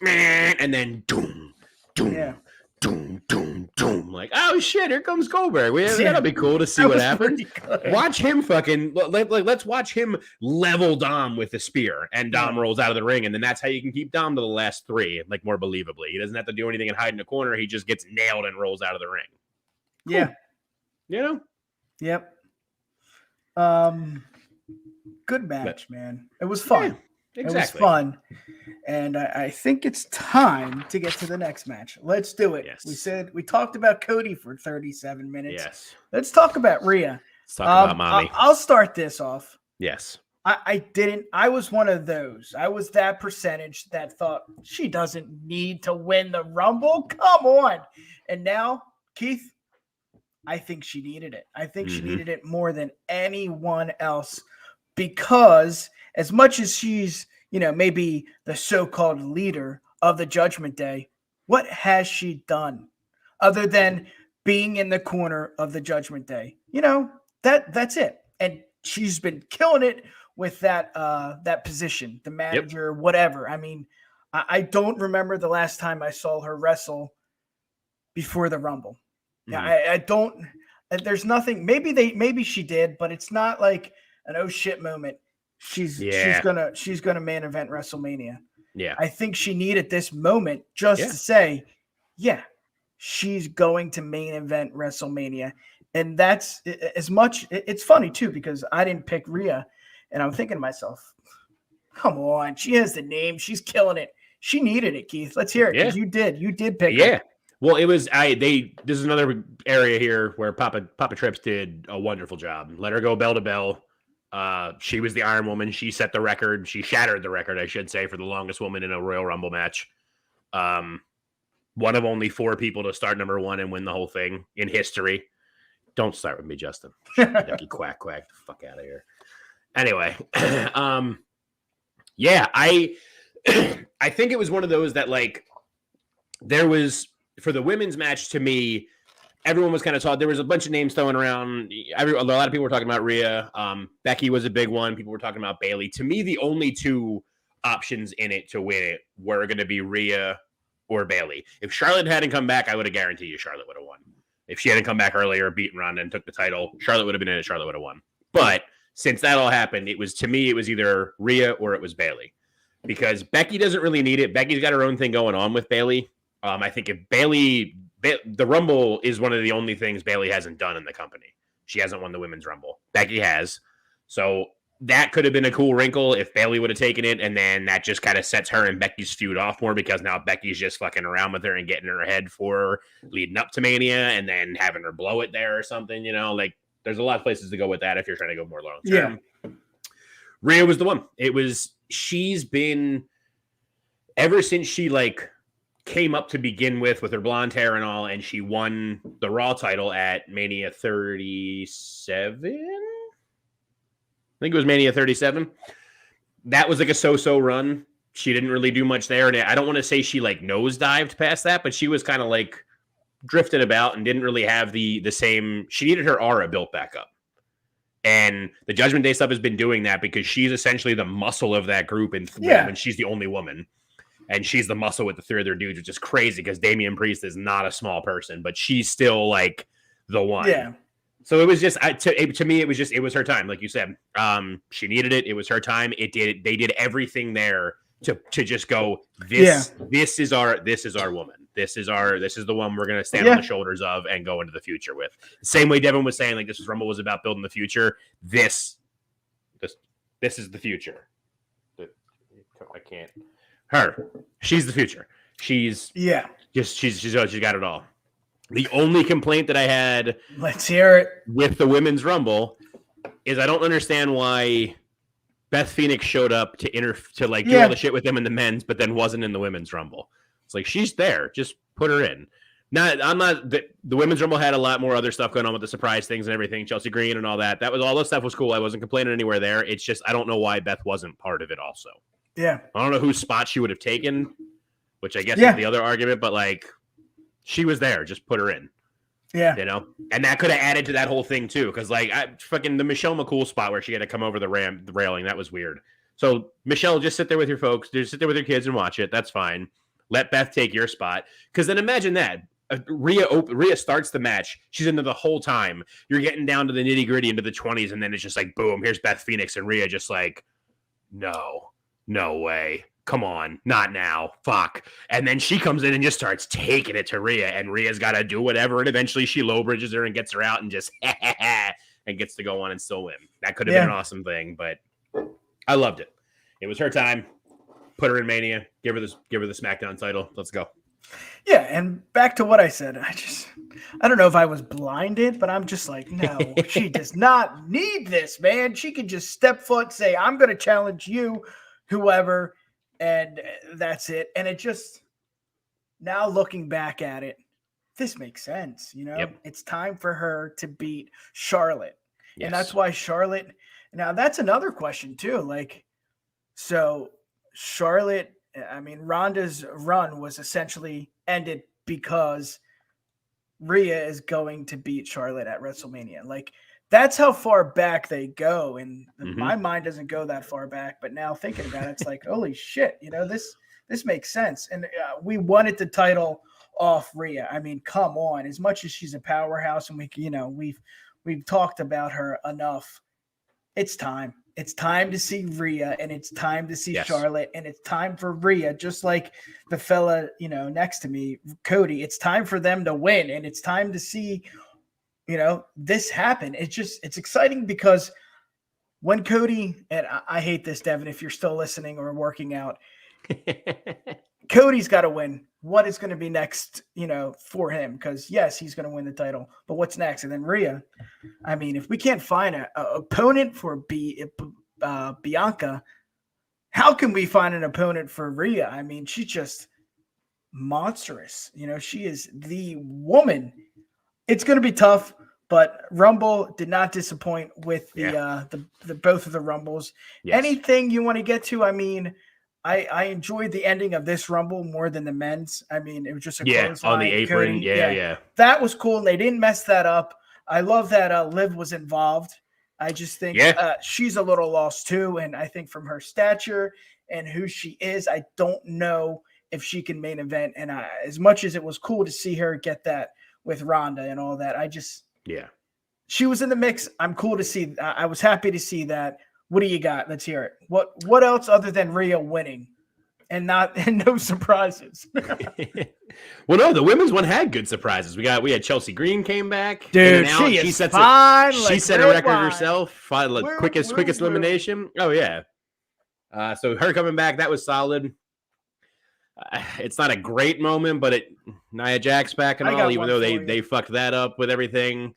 and then doom, doom, oh shit, here comes Goldberg. That'll be cool to see what happens. Watch him let's watch him level Dom with the spear, and Dom rolls out of the ring, and then that's how you can keep Dom to the last three, more believably. He doesn't have to do anything and hide in the corner. He just gets nailed and rolls out of the ring. Cool. Yeah. Yep. Good match, man. It was fun. Yeah, exactly. It was fun. And I think it's time to get to the next match. Let's do it. Yes. We talked about Cody for 37 minutes. Yes. Let's talk about Rhea. Let's talk about mommy. I'll start this off. Yes. I was one of those. I was that percentage that thought she doesn't need to win the Rumble. Come on. And now, Keith, I think she needed it. I think she needed it more than anyone else because as much as she's, maybe the so-called leader of the Judgment Day, what has she done other than being in the corner of the Judgment Day? That's it. And she's been killing it with that position, the manager, whatever. I mean, I don't remember the last time I saw her wrestle before the Rumble. Yeah, I don't. There's nothing. Maybe she did, but it's not like an oh shit moment. She's gonna main event WrestleMania. Yeah, I think she needed this moment just to say, she's going to main event WrestleMania, and that's as much. It's funny too because I didn't pick Rhea, and I'm thinking to myself, come on, she has the name, she's killing it. She needed it, Keith. Let's hear it because you did pick her. Well, it was this is another area here where Papa Trips did a wonderful job. Let her go bell to bell. She was the Iron Woman. She set the record. She shattered the record, I should say, for the longest woman in a Royal Rumble match. One of only 4 people to start number 1 and win the whole thing in history. Don't start with me, Justin. Ducky quack, the fuck out of here. Anyway, I think it was one of those that there was. For the women's match, to me, everyone was kind of taught. There was a bunch of names thrown around. A lot of people were talking about Rhea. Becky was a big one. People were talking about Bayley. To me, the only 2 options in it to win it were going to be Rhea or Bayley. If Charlotte hadn't come back, I would have guaranteed you Charlotte would have won. If she hadn't come back earlier, beaten Ronda and took the title, Charlotte would have been in it. Charlotte would have won. But since that all happened, it was either Rhea or it was Bayley. Because Becky doesn't really need it. Becky's got her own thing going on with Bayley. I think if the Rumble is one of the only things Bayley hasn't done in the company. She hasn't won the Women's Rumble. Becky has. So that could have been a cool wrinkle if Bayley would have taken it, and then that just kind of sets her and Becky's feud off more because now Becky's just fucking around with her and getting her head for her leading up to Mania and then having her blow it there or something, you know? Like, there's a lot of places to go with that if you're trying to go more long term. Yeah. Rhea was the one. She's been, ever since she, like, came up to begin with her blonde hair and all, and she won the Raw title at Mania 37? I think it was Mania 37. That was like a so-so run. She didn't really do much there. And I don't want to say she like nosedived past that, but she was kind of like drifted about and didn't really have the same. She needed her aura built back up. And the Judgment Day stuff has been doing that because she's essentially the muscle of that group. And she's the only woman. And she's the muscle with the three other dudes, which is crazy because Damian Priest is not a small person, but she's still like the one. Yeah. So it was just to me, it was her time, like you said. She needed it. It was her time. They did everything there to just go. This is our woman. This is the one we're gonna stand on the shoulders of and go into the future with. Same way Devin was saying, like this Rumble was about building the future. This is the future. I can't. Her. She's the future. She's got it all. The only complaint that I had, let's hear it, with the Women's Rumble is I don't understand why Beth Phoenix showed up to do all the shit with them in the men's, but then wasn't in the Women's Rumble. It's like she's there, just put her in. The Women's Rumble had a lot more other stuff going on with the surprise things and everything, Chelsea Green and all that. All that stuff was cool. I wasn't complaining anywhere there. It's just I don't know why Beth wasn't part of it also. Yeah, I don't know whose spot she would have taken, which I guess is the other argument, but like. She was there. Just put her in. Yeah. You know? And that could have added to that whole thing, too. Because, like, the Michelle McCool spot where she had to come over the railing, that was weird. So, Michelle, just sit there with your folks. Just sit there with your kids and watch it. That's fine. Let Beth take your spot. Because then imagine that. Rhea starts the match. She's into the whole time. You're getting down to the nitty-gritty into the 20s, and then it's just like, boom, here's Beth Phoenix and Rhea just like, no way. Come on, not now. Fuck. And then she comes in and just starts taking it to Rhea, and Rhea's got to do whatever, and eventually she low bridges her and gets her out and just and gets to go on and still win. That could have been an awesome thing, but I loved it. It was her time. Put her in Mania. Give her the SmackDown title. Let's go. Yeah, and back to what I said. I don't know if I was blinded, but I'm just like, no, she does not need this, man. She can just step foot, say, I'm going to challenge you, whoever. And that's it. And it just, now looking back at it, this makes sense. You know, It's time for her to beat Charlotte. Yes. And that's why Charlotte, now that's another question too. Like, so Charlotte, I mean, Ronda's run was essentially ended because Rhea is going to beat Charlotte at WrestleMania. Like, that's how far back they go. And my mind doesn't go that far back. But now thinking about it, it's like, holy shit, you know, this makes sense. And we wanted the title off Rhea. I mean, come on. As much as she's a powerhouse and we've talked about her enough, it's time. It's time to see Rhea, and it's time to see Charlotte, and it's time for Rhea, just like the fella, you know, next to me, Cody. It's time for them to win, and it's time to see, you know, this happen. It's exciting because when Cody, and I hate this, Devin, if you're still listening or working out, Cody's got to win. What is going to be next, you know, for him? Because yes, he's going to win the title, but what's next? And then Rhea, I mean, if we can't find a opponent for Bianca, how can we find an opponent for Rhea? I mean, she's just monstrous. You know, she is the woman. It's going to be tough, but Rumble did not disappoint with the both of the Rumbles. Yes. Anything you want to get to? I mean, I enjoyed the ending of this Rumble more than the men's. I mean, it was just a clothesline on the apron. Yeah. That was cool, and they didn't mess that up. I love that Liv was involved. I just think she's a little lost too, and I think from her stature and who she is, I don't know if she can main event. And as much as it was cool to see her get that with Ronda and all that, she was in the mix. I'm cool to see. I was happy to see that. What do you got? Let's hear it. What else other than Rhea winning and no surprises. Well, no, the women's one had good surprises. We had Chelsea Green came back. Dude, she is fine. She set a record herself. Quickest elimination. Oh yeah. So her coming back, that was solid. It's not a great moment, but Nia Jax back and all, even though they fucked that up with everything.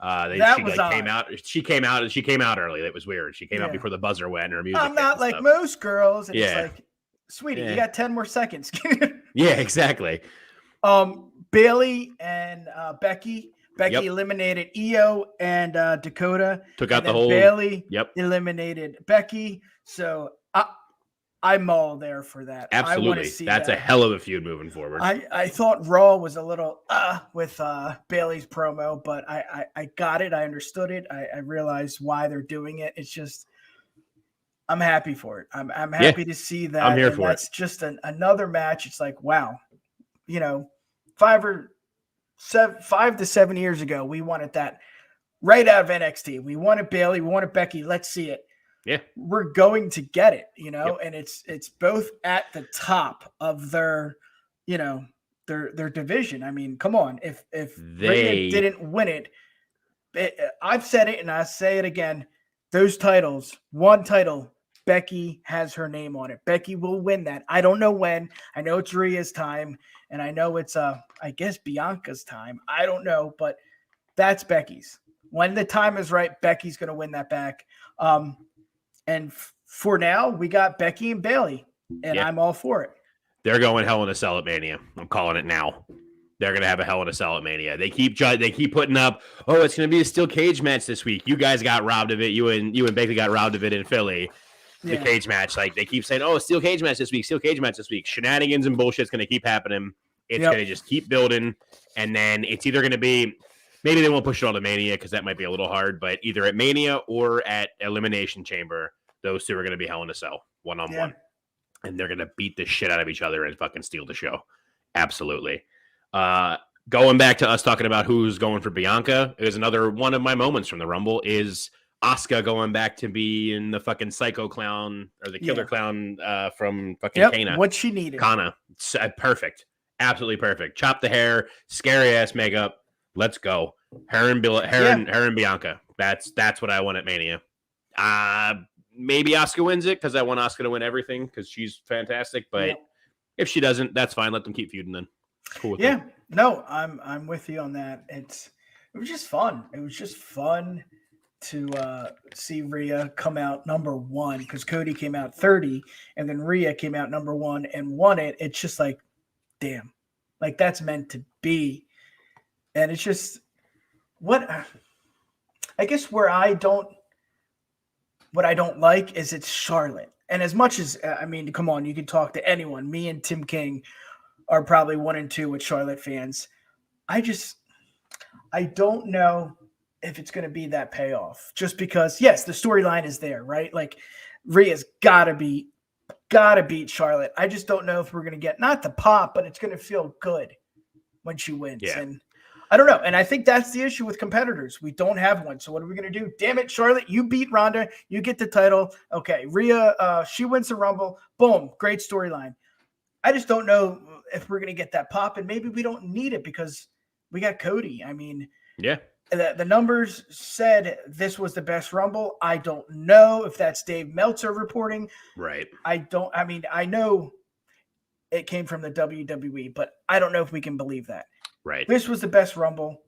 She came out early. That was weird. She came out before the buzzer went and her music. I'm not like most girls. And it's like, sweetie, you got 10 more seconds. Yeah, exactly. Bailey and Becky. Becky eliminated Io and Dakota. Took out the whole. Bailey eliminated Becky. So I'm all there for that. Absolutely. That's a hell of a feud moving forward. I thought Raw was a little with Bailey's promo, but I got it. I understood it. I realized why they're doing it. It's just I'm happy for it. I'm happy to see that. I'm here for that's just another match. It's like, wow, 5 to 7 years ago, we wanted that right out of NXT. We wanted Bailey. We wanted Becky. Let's see it. Yeah, we're going to get it, and it's both at the top of their division. I mean, come on, if Rhea didn't win it, I've said it and I say it again. Those titles, one title, Becky has her name on it. Becky will win that. I don't know when. I know it's Rhea's time, and I know it's I guess Bianca's time. I don't know, but that's Becky's. When the time is right, Becky's going to win that back. And for now, we got Becky and Bailey, and I'm all for it. They're going Hell in a Cell at Mania. I'm calling it now. They're going to have a Hell in a Cell at Mania. They keep putting up, it's going to be a steel cage match this week. You guys got robbed of it. You and Becky got robbed of it in Philly. The cage match. Like, they keep saying, steel cage match this week, steel cage match this week. Shenanigans and bullshit's going to keep happening. It's going to just keep building. And then it's either going to be, maybe they won't push it all to Mania because that might be a little hard, but either at Mania or at Elimination Chamber, those two are going to be Hell in a Cell, one-on-one. And they're going to beat the shit out of each other and fucking steal the show. Absolutely. Going back to us talking about who's going for Bianca, it was another one of my moments from the Rumble is Asuka going back to be in the fucking psycho clown or the killer clown from fucking Kana. What she needed. Kana. Perfect. Absolutely perfect. Chop the hair, scary ass makeup. Let's go. Her and Bianca. That's what I want at Mania. Maybe Asuka wins it because I want Asuka to win everything because she's fantastic. But if she doesn't, that's fine. Let them keep feuding then. Cool with that. No, I'm with you on that. It was just fun. It was just fun to see Rhea come out number 1 because Cody came out 30 and then Rhea came out number 1 and won it. It's just like, damn, like that's meant to be. And it's just what I don't like is it's Charlotte. And as much as, come on, you can talk to anyone. Me and Tim King are probably 1 and 2 with Charlotte fans. I don't know if it's going to be that payoff just because, yes, the storyline is there, right? Like Rhea's gotta beat Charlotte. I just don't know if we're going to get not the pop, but it's going to feel good when she wins. Yeah. And I don't know. And I think that's the issue with competitors. We don't have one. So what are we going to do? Damn it, Charlotte, you beat Ronda. You get the title. Okay, Rhea, she wins the Rumble. Boom, great storyline. I just don't know if we're going to get that pop, and maybe we don't need it because we got Cody. I mean, the numbers said this was the best Rumble. I don't know if that's Dave Meltzer reporting. Right. I know it came from the WWE, but I don't know if we can believe that. Right. This was the best Rumble,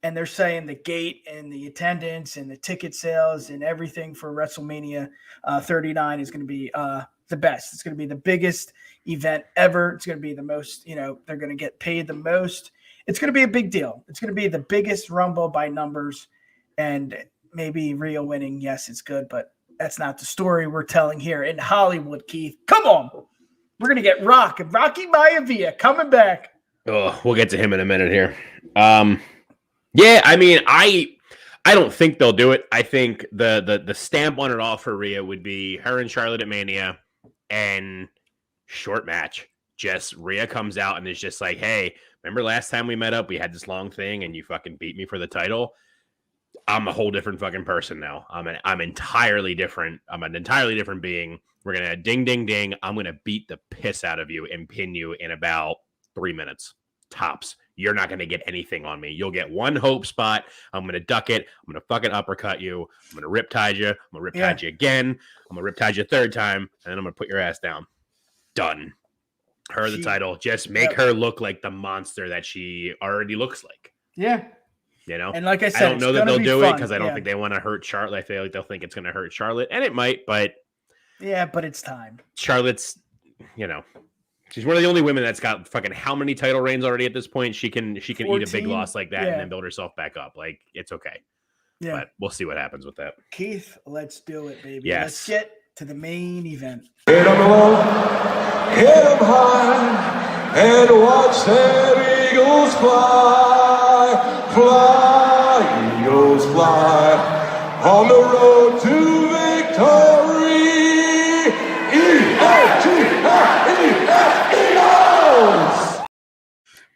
and they're saying the gate and the attendance and the ticket sales and everything for WrestleMania 39 is going to be the best. It's going to be the biggest event ever. It's going to be the most, they're going to get paid the most. It's going to be a big deal. It's going to be the biggest Rumble by numbers, and maybe Rhea winning. Yes, it's good, but that's not the story we're telling here in Hollywood, Keith. Come on. We're going to get Rocky Maivia coming back. Oh, we'll get to him in a minute here. I don't think they'll do it. I think the stamp on it all for Rhea would be her and Charlotte at Mania and short match. Just Rhea comes out and is just like, hey, remember last time we met up, we had this long thing and you fucking beat me for the title. I'm a whole different fucking person now. I'm entirely different. I'm an entirely different being. We're gonna ding, ding, ding. I'm gonna beat the piss out of you and pin you in about 3 minutes tops. You're not gonna get anything on me. You'll get one hope spot. I'm gonna duck it. I'm gonna fucking uppercut you. I'm gonna riptide you. I'm gonna riptide you again. I'm gonna riptide you a third time, and then I'm gonna put your ass down. Done. Her the title. Just make her look like the monster that she already looks like. Yeah. You know, and like I said, I don't know that they'll do it because I don't yeah. think they want to hurt Charlotte. I feel like they'll think it's going to hurt Charlotte, and it might, but yeah, but it's time. Charlotte's, you know, she's one of the only women that's got fucking how many title reigns already at this point. She can 14? Eat a big loss like that and then build herself back up. Like, it's okay. Yeah, but we'll see what happens with that. Keith, let's do it, baby. Yes. Let's get to the main event. Hit 'em low, hit 'em high, and watch them eagles fly, fly, eagles fly, on the road to victory. Eagles!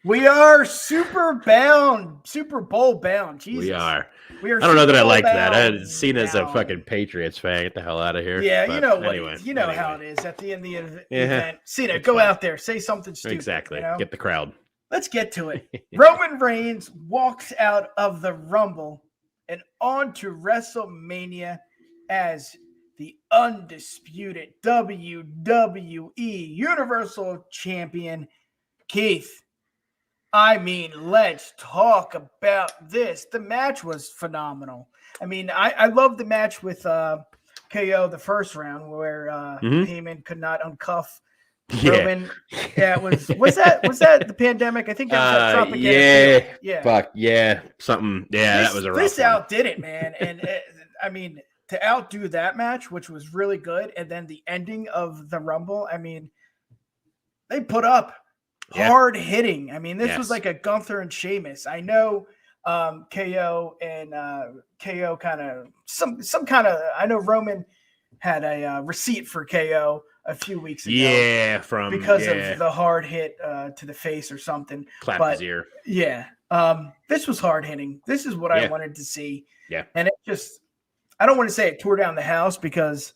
We are Super Bowl bound. Jesus. We are. We are. I don't know that I like bound that. I'm seen as a now. fucking Patriots fan. Get the hell out of here. Yeah, but you know what? anyway, You know how it is at the end of the Yeah, event. Cena, it's go fine. out there, say something stupid. Exactly. You know? Get the crowd. Let's get to it. Roman Reigns walks out of the Rumble and on to WrestleMania as the undisputed WWE Universal Champion. Keith, I mean, let's talk about this. The match was phenomenal. I mean, I love the match with KO the first round where Heyman could not uncuff Roman. Yeah, was that the pandemic? I think that was that propaganda. Yeah. Fuck yeah. Something. Yeah, that was a rough This one. outdid it, man. And I mean, to outdo that match, which was really good, and then the ending of the Rumble, I mean, they put up hard hitting. I mean, this was like a Gunther and Sheamus. I know KO and KO kind of some kind of. I know Roman had a receipt for KO a few weeks ago. Yeah, because of the hard hit to the face or something. Clap his ear. Yeah. This was hard hitting. This is what I wanted to see. Yeah. And it just, I don't want to say it tore down the house because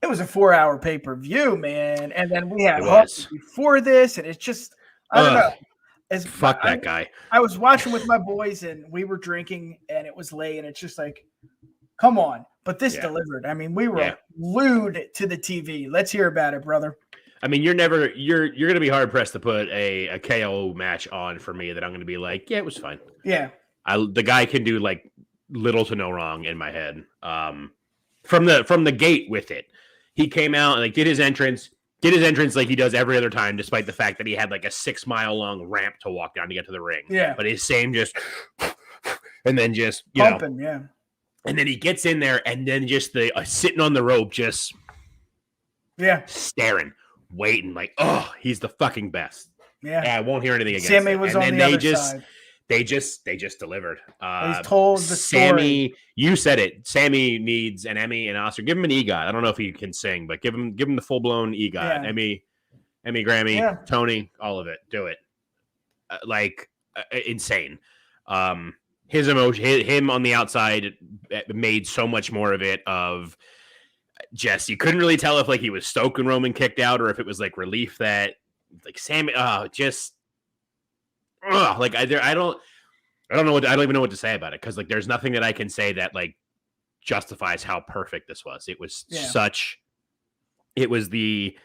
it was a 4-hour pay-per-view, man. And then we had Hawks before this, and it's just, I don't know. Fuck that guy. I was watching with my boys, and we were drinking, and it was late, and it's just like, come on. But this delivered. I mean, we were glued to the TV. Let's hear about it, brother. I mean, you're going to be hard pressed to put a KO match on for me that I'm going to be like, yeah, it was fine. Yeah. The guy can do like little to no wrong in my head. From the gate with it, he came out and like did his entrance like he does every other time, despite the fact that he had like a 6-mile long ramp to walk down to get to the ring. Yeah. But his same just, and then just, pumping, yeah. And then he gets in there and then just the sitting on the rope, just staring, waiting like, oh, he's the fucking best. Yeah. I won't hear anything against Sammy it. was and on then the they other just, side. They just delivered. He's told the Sammy, story. you said it. Sammy needs an Emmy and Oscar. Give him an EGOT. I don't know if he can sing, but give him the full blown EGOT. Yeah. Emmy, Grammy, Tony, all of it. Do it. Insane. His emotion, him on the outside made so much more of it. Of just you couldn't really tell if like he was stoked when Roman kicked out or if it was like relief that like Sammy. Like I don't even know what to say about it because like there's nothing that I can say that like justifies how perfect this was. It was it was the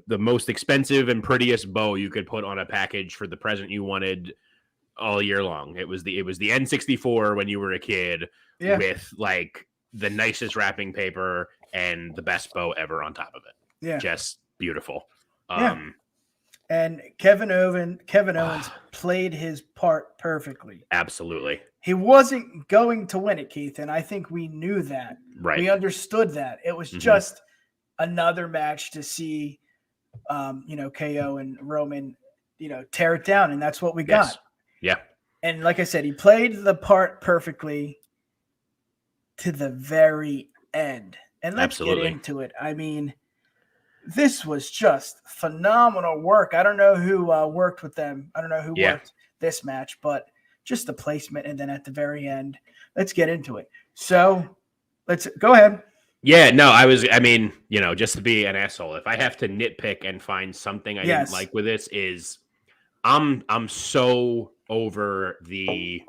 most expensive and prettiest bow you could put on a package for the present you wanted all year long. It was the N64 when you were a kid with like the nicest wrapping paper and the best bow ever on top of it. Yeah, just beautiful. And Kevin Owens played his part perfectly. Absolutely. He wasn't going to win it, Keith, and I think we knew that. Right. We understood that. It was just another match to see, KO and Roman, tear it down, and that's what we got. Yeah. And like I said, he played the part perfectly to the very end. And let's get into it. I mean, this was just phenomenal work. I don't know who worked with them. I don't know who worked this match, but just the placement. And then at the very end, let's get into it. So let's go ahead. Yeah, no, I mean, just to be an asshole, if I have to nitpick and find something I didn't like with this is I'm so over the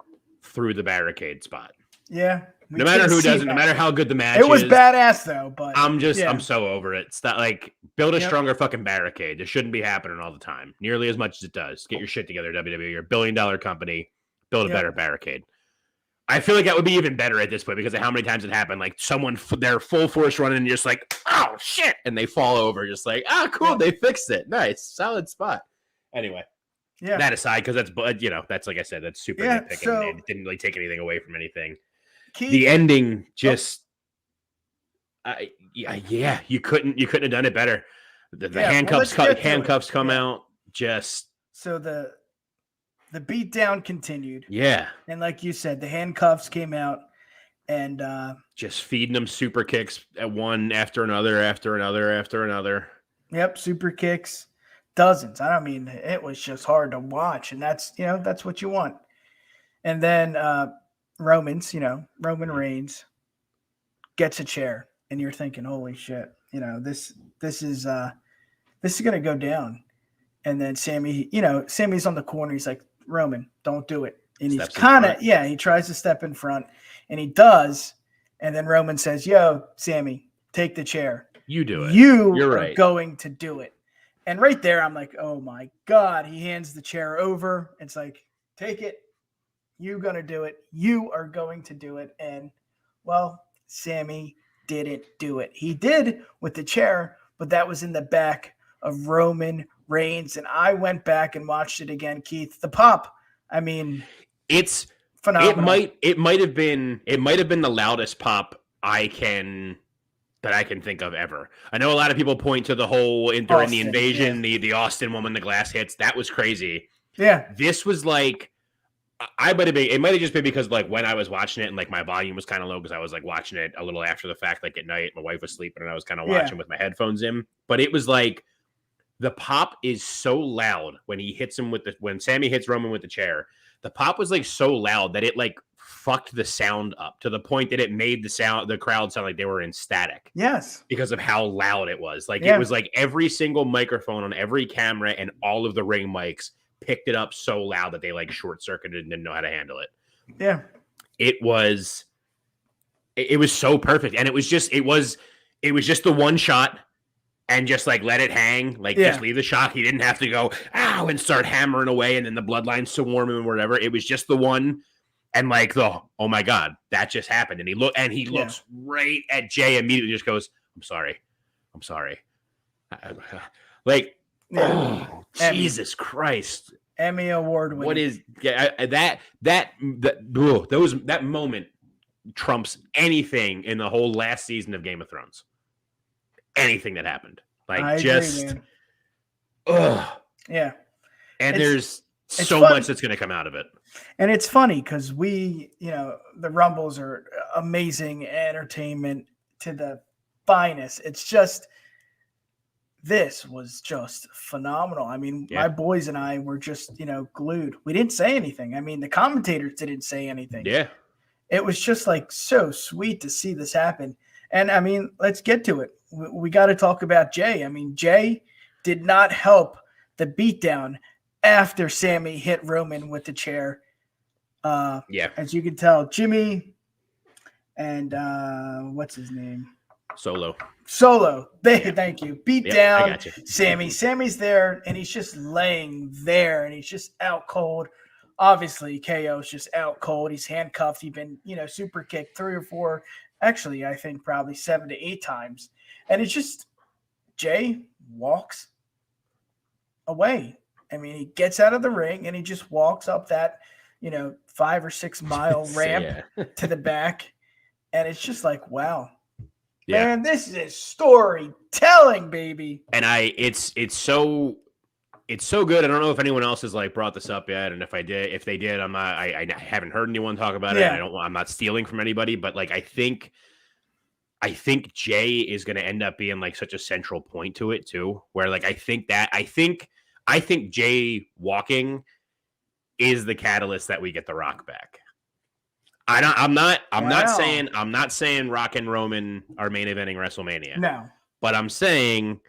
through the barricade spot. Yeah. No matter who does it, no matter how good the match is. It was badass though, but I'm so over it. It's not like build a stronger fucking barricade. This shouldn't be happening all the time, nearly as much as it does. Get your shit together, WWE. You're a $1 billion company. Build a better barricade. I feel like that would be even better at this point because of how many times it happened. Like they're full force running and you're just like, oh shit. And they fall over just like, cool. They fixed it. Nice. Solid spot. Anyway, that aside, because that's like I said, that's super nitpicking. So, it didn't really take anything away from anything. The ending just, you couldn't have done it better. The handcuffs come out just. So the beatdown continued. Yeah. And like you said, the handcuffs came out and just feeding them super kicks at one after another, after another, after another. Yep, super kicks, dozens. I mean, it was just hard to watch, and that's what you want. And then Roman Reigns gets a chair, and you're thinking, holy shit, this is gonna go down. And then Sammy's on the corner. He's like, Roman, don't do it. And he's kind of, he tries to step in front and he does. And then Roman says, yo, Sammy, take the chair. You do it. You're right. Going to do it. And right there, I'm like, oh my God. He hands the chair over. It's like, take it. You're going to do it. You are going to do it. And well, Sammy didn't do it. He did with the chair, but that was in the back of Roman Reigns, and I went back and watched it again, Keith. The pop, I mean, it's phenomenal. It might have been the loudest pop I can think of ever. I know a lot of people point to the whole during the invasion, the Austin one when the glass hits. That was crazy. Yeah, this was like it might have just been because like when I was watching it and like my volume was kind of low because I was like watching it a little after the fact, like at night. My wife was sleeping and I was kind of watching with my headphones in. But it was like. The pop is so loud when he hits him when Sammy hits Roman with the chair. The pop was like so loud that it like fucked the sound up to the point that it made the crowd sound like they were in static. Yes. Because of how loud it was. Like it was like every single microphone on every camera and all of the ring mics picked it up so loud that they like short circuited and didn't know how to handle it. Yeah. It was so perfect. And it was just the one shot. And just like let it hang, just leave the shot. He didn't have to go ow and start hammering away, and then the bloodline's so warm and whatever. It was just the one, and like oh my God, that just happened. And he looks right at Jay immediately, just goes, I'm sorry. Jesus Christ, Emmy award winning. What is that moment trumps anything in the whole last season of Game of Thrones. Anything that happened, like just, yeah. And there's so much that's going to come out of it. And it's funny because the Rumbles are amazing entertainment to the finest. It's just, this was just phenomenal. I mean, my boys and I were just, glued. We didn't say anything. I mean, the commentators didn't say anything. Yeah. It was just like so sweet to see this happen. And I mean, let's get to it. We got to talk about Jay. I mean, Jay did not help the beatdown after Sammy hit Roman with the chair. As you can tell, Jimmy and what's his name? Solo. Thank you. Beat down. I got you. Sammy. Sammy's there, and he's just laying there, and he's just out cold. Obviously, KO's just out cold. He's handcuffed. He's been, super kicked 3 or 4. Actually, I think probably 7 to 8 times. And it's just Jay walks away. I mean, he gets out of the ring and he just walks up that, 5 or 6 mile ramp to the back. And it's just like, wow. Yeah. Man, this is storytelling, baby. And it's so good. I don't know if anyone else has like brought this up yet. And if they did, I haven't heard anyone talk about it. I'm not stealing from anybody, but like, I think Jay is going to end up being like such a central point to it too, where like, I think Jay walking is the catalyst that we get The Rock back. I'm not saying Rock and Roman are main eventing WrestleMania. No. But I'm saying,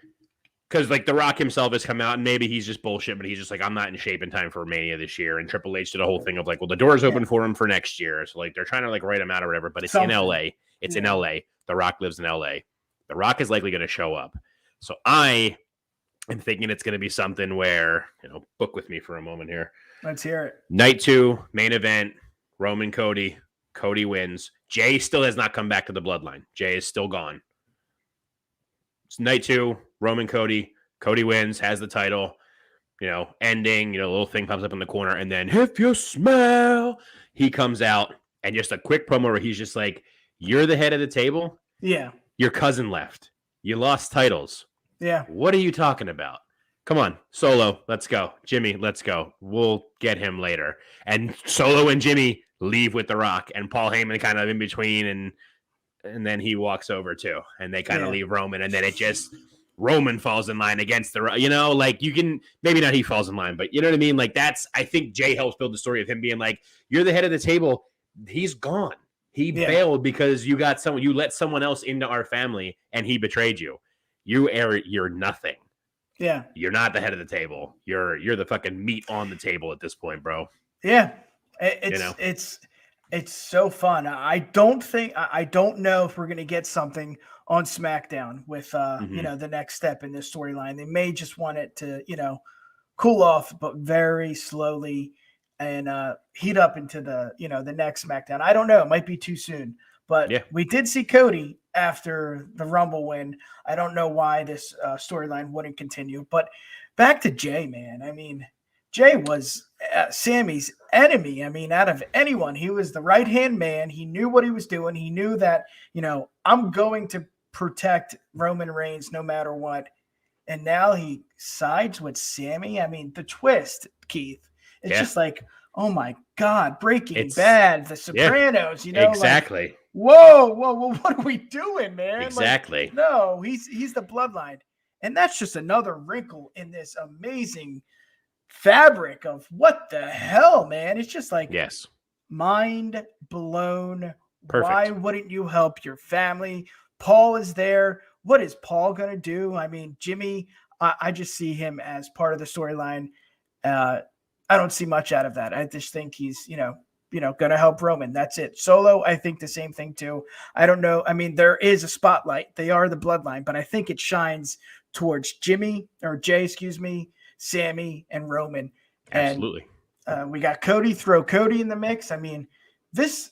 because like The Rock himself has come out, and maybe he's just bullshit, but he's just like, I'm not in shape in time for Mania this year. And Triple H did a whole thing of like, well, the door's open for him for next year. So like they're trying to like write him out or whatever, but it's in LA. It's in LA. The Rock lives in LA. The Rock is likely going to show up. So I am thinking it's going to be something where, book with me for a moment here. Let's hear it. Night 2, main event, Roman Cody. Cody wins. Jay still has not come back to the bloodline. Jay is still gone. It's night 2, Roman Cody. Cody wins, has the title, ending, a little thing pops up in the corner. And then, if you smell, he comes out and just a quick promo where he's just like, you're the head of the table. Yeah. Your cousin left. You lost titles. Yeah. What are you talking about? Come on, Solo, let's go. Jimmy, let's go. We'll get him later. And Solo and Jimmy leave with The Rock, and Paul Heyman kind of in between, and then he walks over too, and they kind of leave Roman, and then it just Roman falls in line against the, like you can maybe not he falls in line, but you know what I mean. Like I think Jay helps build the story of him being like, you're the head of the table. He's gone. He bailed because you let someone else into our family, and he betrayed you. You're nothing. Yeah. You're not the head of the table. You're the fucking meat on the table at this point, bro. Yeah. It's so fun. I don't know if we're going to get something on SmackDown with, the next step in this storyline. They may just want it to, cool off, but very slowly and heat up into the, the next SmackDown. I don't know. It might be too soon, but we did see Cody after the Rumble win. I don't know why this storyline wouldn't continue, but back to Jay, man. I mean, Jay was Sammy's enemy. I mean, out of anyone, he was the right-hand man. He knew what he was doing. He knew that, I'm going to protect Roman Reigns no matter what. And now he sides with Sammy. I mean, the twist, Keith, it's just like, oh my God, Breaking Bad, The Sopranos, Exactly. Like, whoa, what are we doing, man? Exactly. Like, no, he's the bloodline. And that's just another wrinkle in this amazing fabric of what the hell, man. It's just like mind blown. Perfect. Why wouldn't you help your family? Paul is there. What is Paul gonna do? I mean, Jimmy, I just see him as part of the storyline. I don't see much out of that. I just think he's gonna help Roman. That's it. Solo, I think the same thing too. I don't know. I mean, there is a spotlight. They are the bloodline, but I think it shines towards Jay, Sammy, and Roman. Absolutely. And we got Cody. Throw Cody in the mix. I mean, this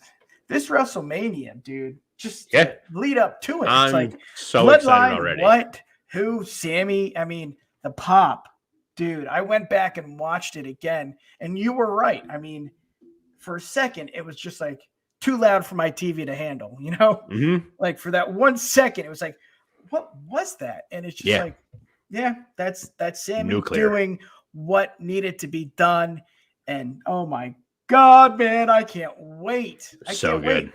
WrestleMania, dude, just lead up to it. I'm it's like so bloodline, excited already. What? Who? Sammy? I mean, the pop, dude. I went back and watched it again, and you were right. I mean, for a second, it was just like too loud for my TV to handle. Like for that 1 second, it was like, what was that? And it's just like, that's Sammy doing what needed to be done. And oh my God, man, I can't wait. I can't wait.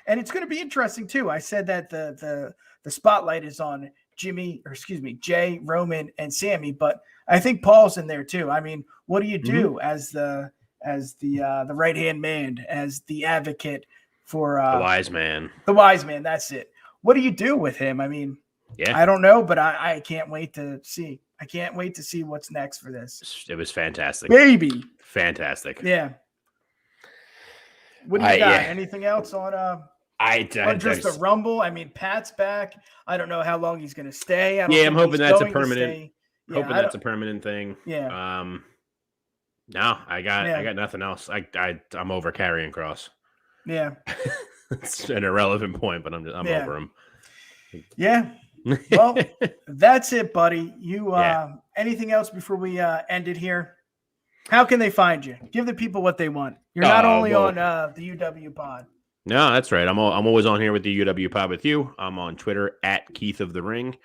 And it's going to be interesting too. I said that the spotlight is on Jay, Roman, and Sammy, but I think Paul's in there too. I mean, what do you do as the right-hand man, as the advocate for the wise man? The wise man, that's it. What do you do with him? I mean, I don't know, but I can't wait to see. I can't wait to see what's next for this. It was fantastic. Baby. Fantastic. Yeah. What do you got? Anything else on just the Rumble? I mean, Pat's back. I don't know how long he's going to stay. I'm hoping that's a permanent. Hoping that's a permanent thing. Yeah. No, I got nothing else. I'm over Karrion Kross. Yeah. It's an irrelevant point, but I'm over him. Yeah. Well, that's it, buddy. You anything else before we end it here? How can they find you? Give the people what they want. You're not only on the UWPod. No, that's right. I'm always on here with the UWPod with you. I'm on Twitter at Keith of the Ring.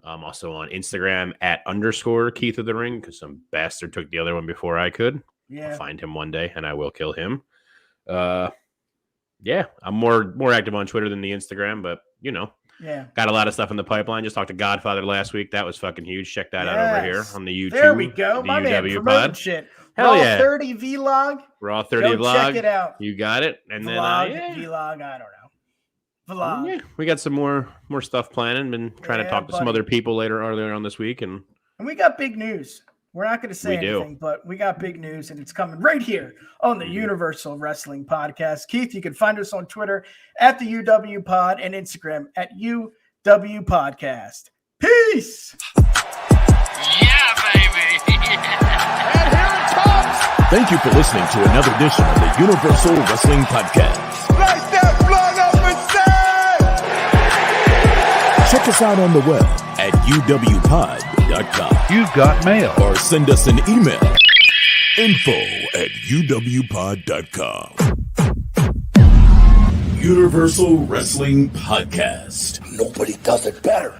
I'm also on Instagram at _Keith of the Ring because some bastard took the other one before I could. Yeah. I'll find him one day and I will kill him. I'm more active on Twitter than the Instagram, but Yeah. Got a lot of stuff in the pipeline. Just talked to Godfather last week. That was fucking huge. Check that out over here on the YouTube. There we go. The My man UWPod. promoting shit. Hell Raw yeah. 30 vlog. Raw 30 Go vlog. check it out. You got it. And Vlog, then vlog, I don't know. Vlog. yeah, we got some more stuff planning. Been trying to talk to some buddy. other people earlier on this week, and And we got big news. We're not going to say anything, but we got big news, and it's coming right here on the Universal Wrestling Podcast. Keith, you can find us on Twitter at the UWPod and Instagram at UWPodcast. Peace! Yeah, baby. And here it comes. Thank you for listening to another edition of the Universal Wrestling Podcast. Slice that blood up and say. Check us out on the web at uwpod.com. You've got mail. Or send us an email. info@uwpod.com. Universal Wrestling Podcast. Nobody does it better.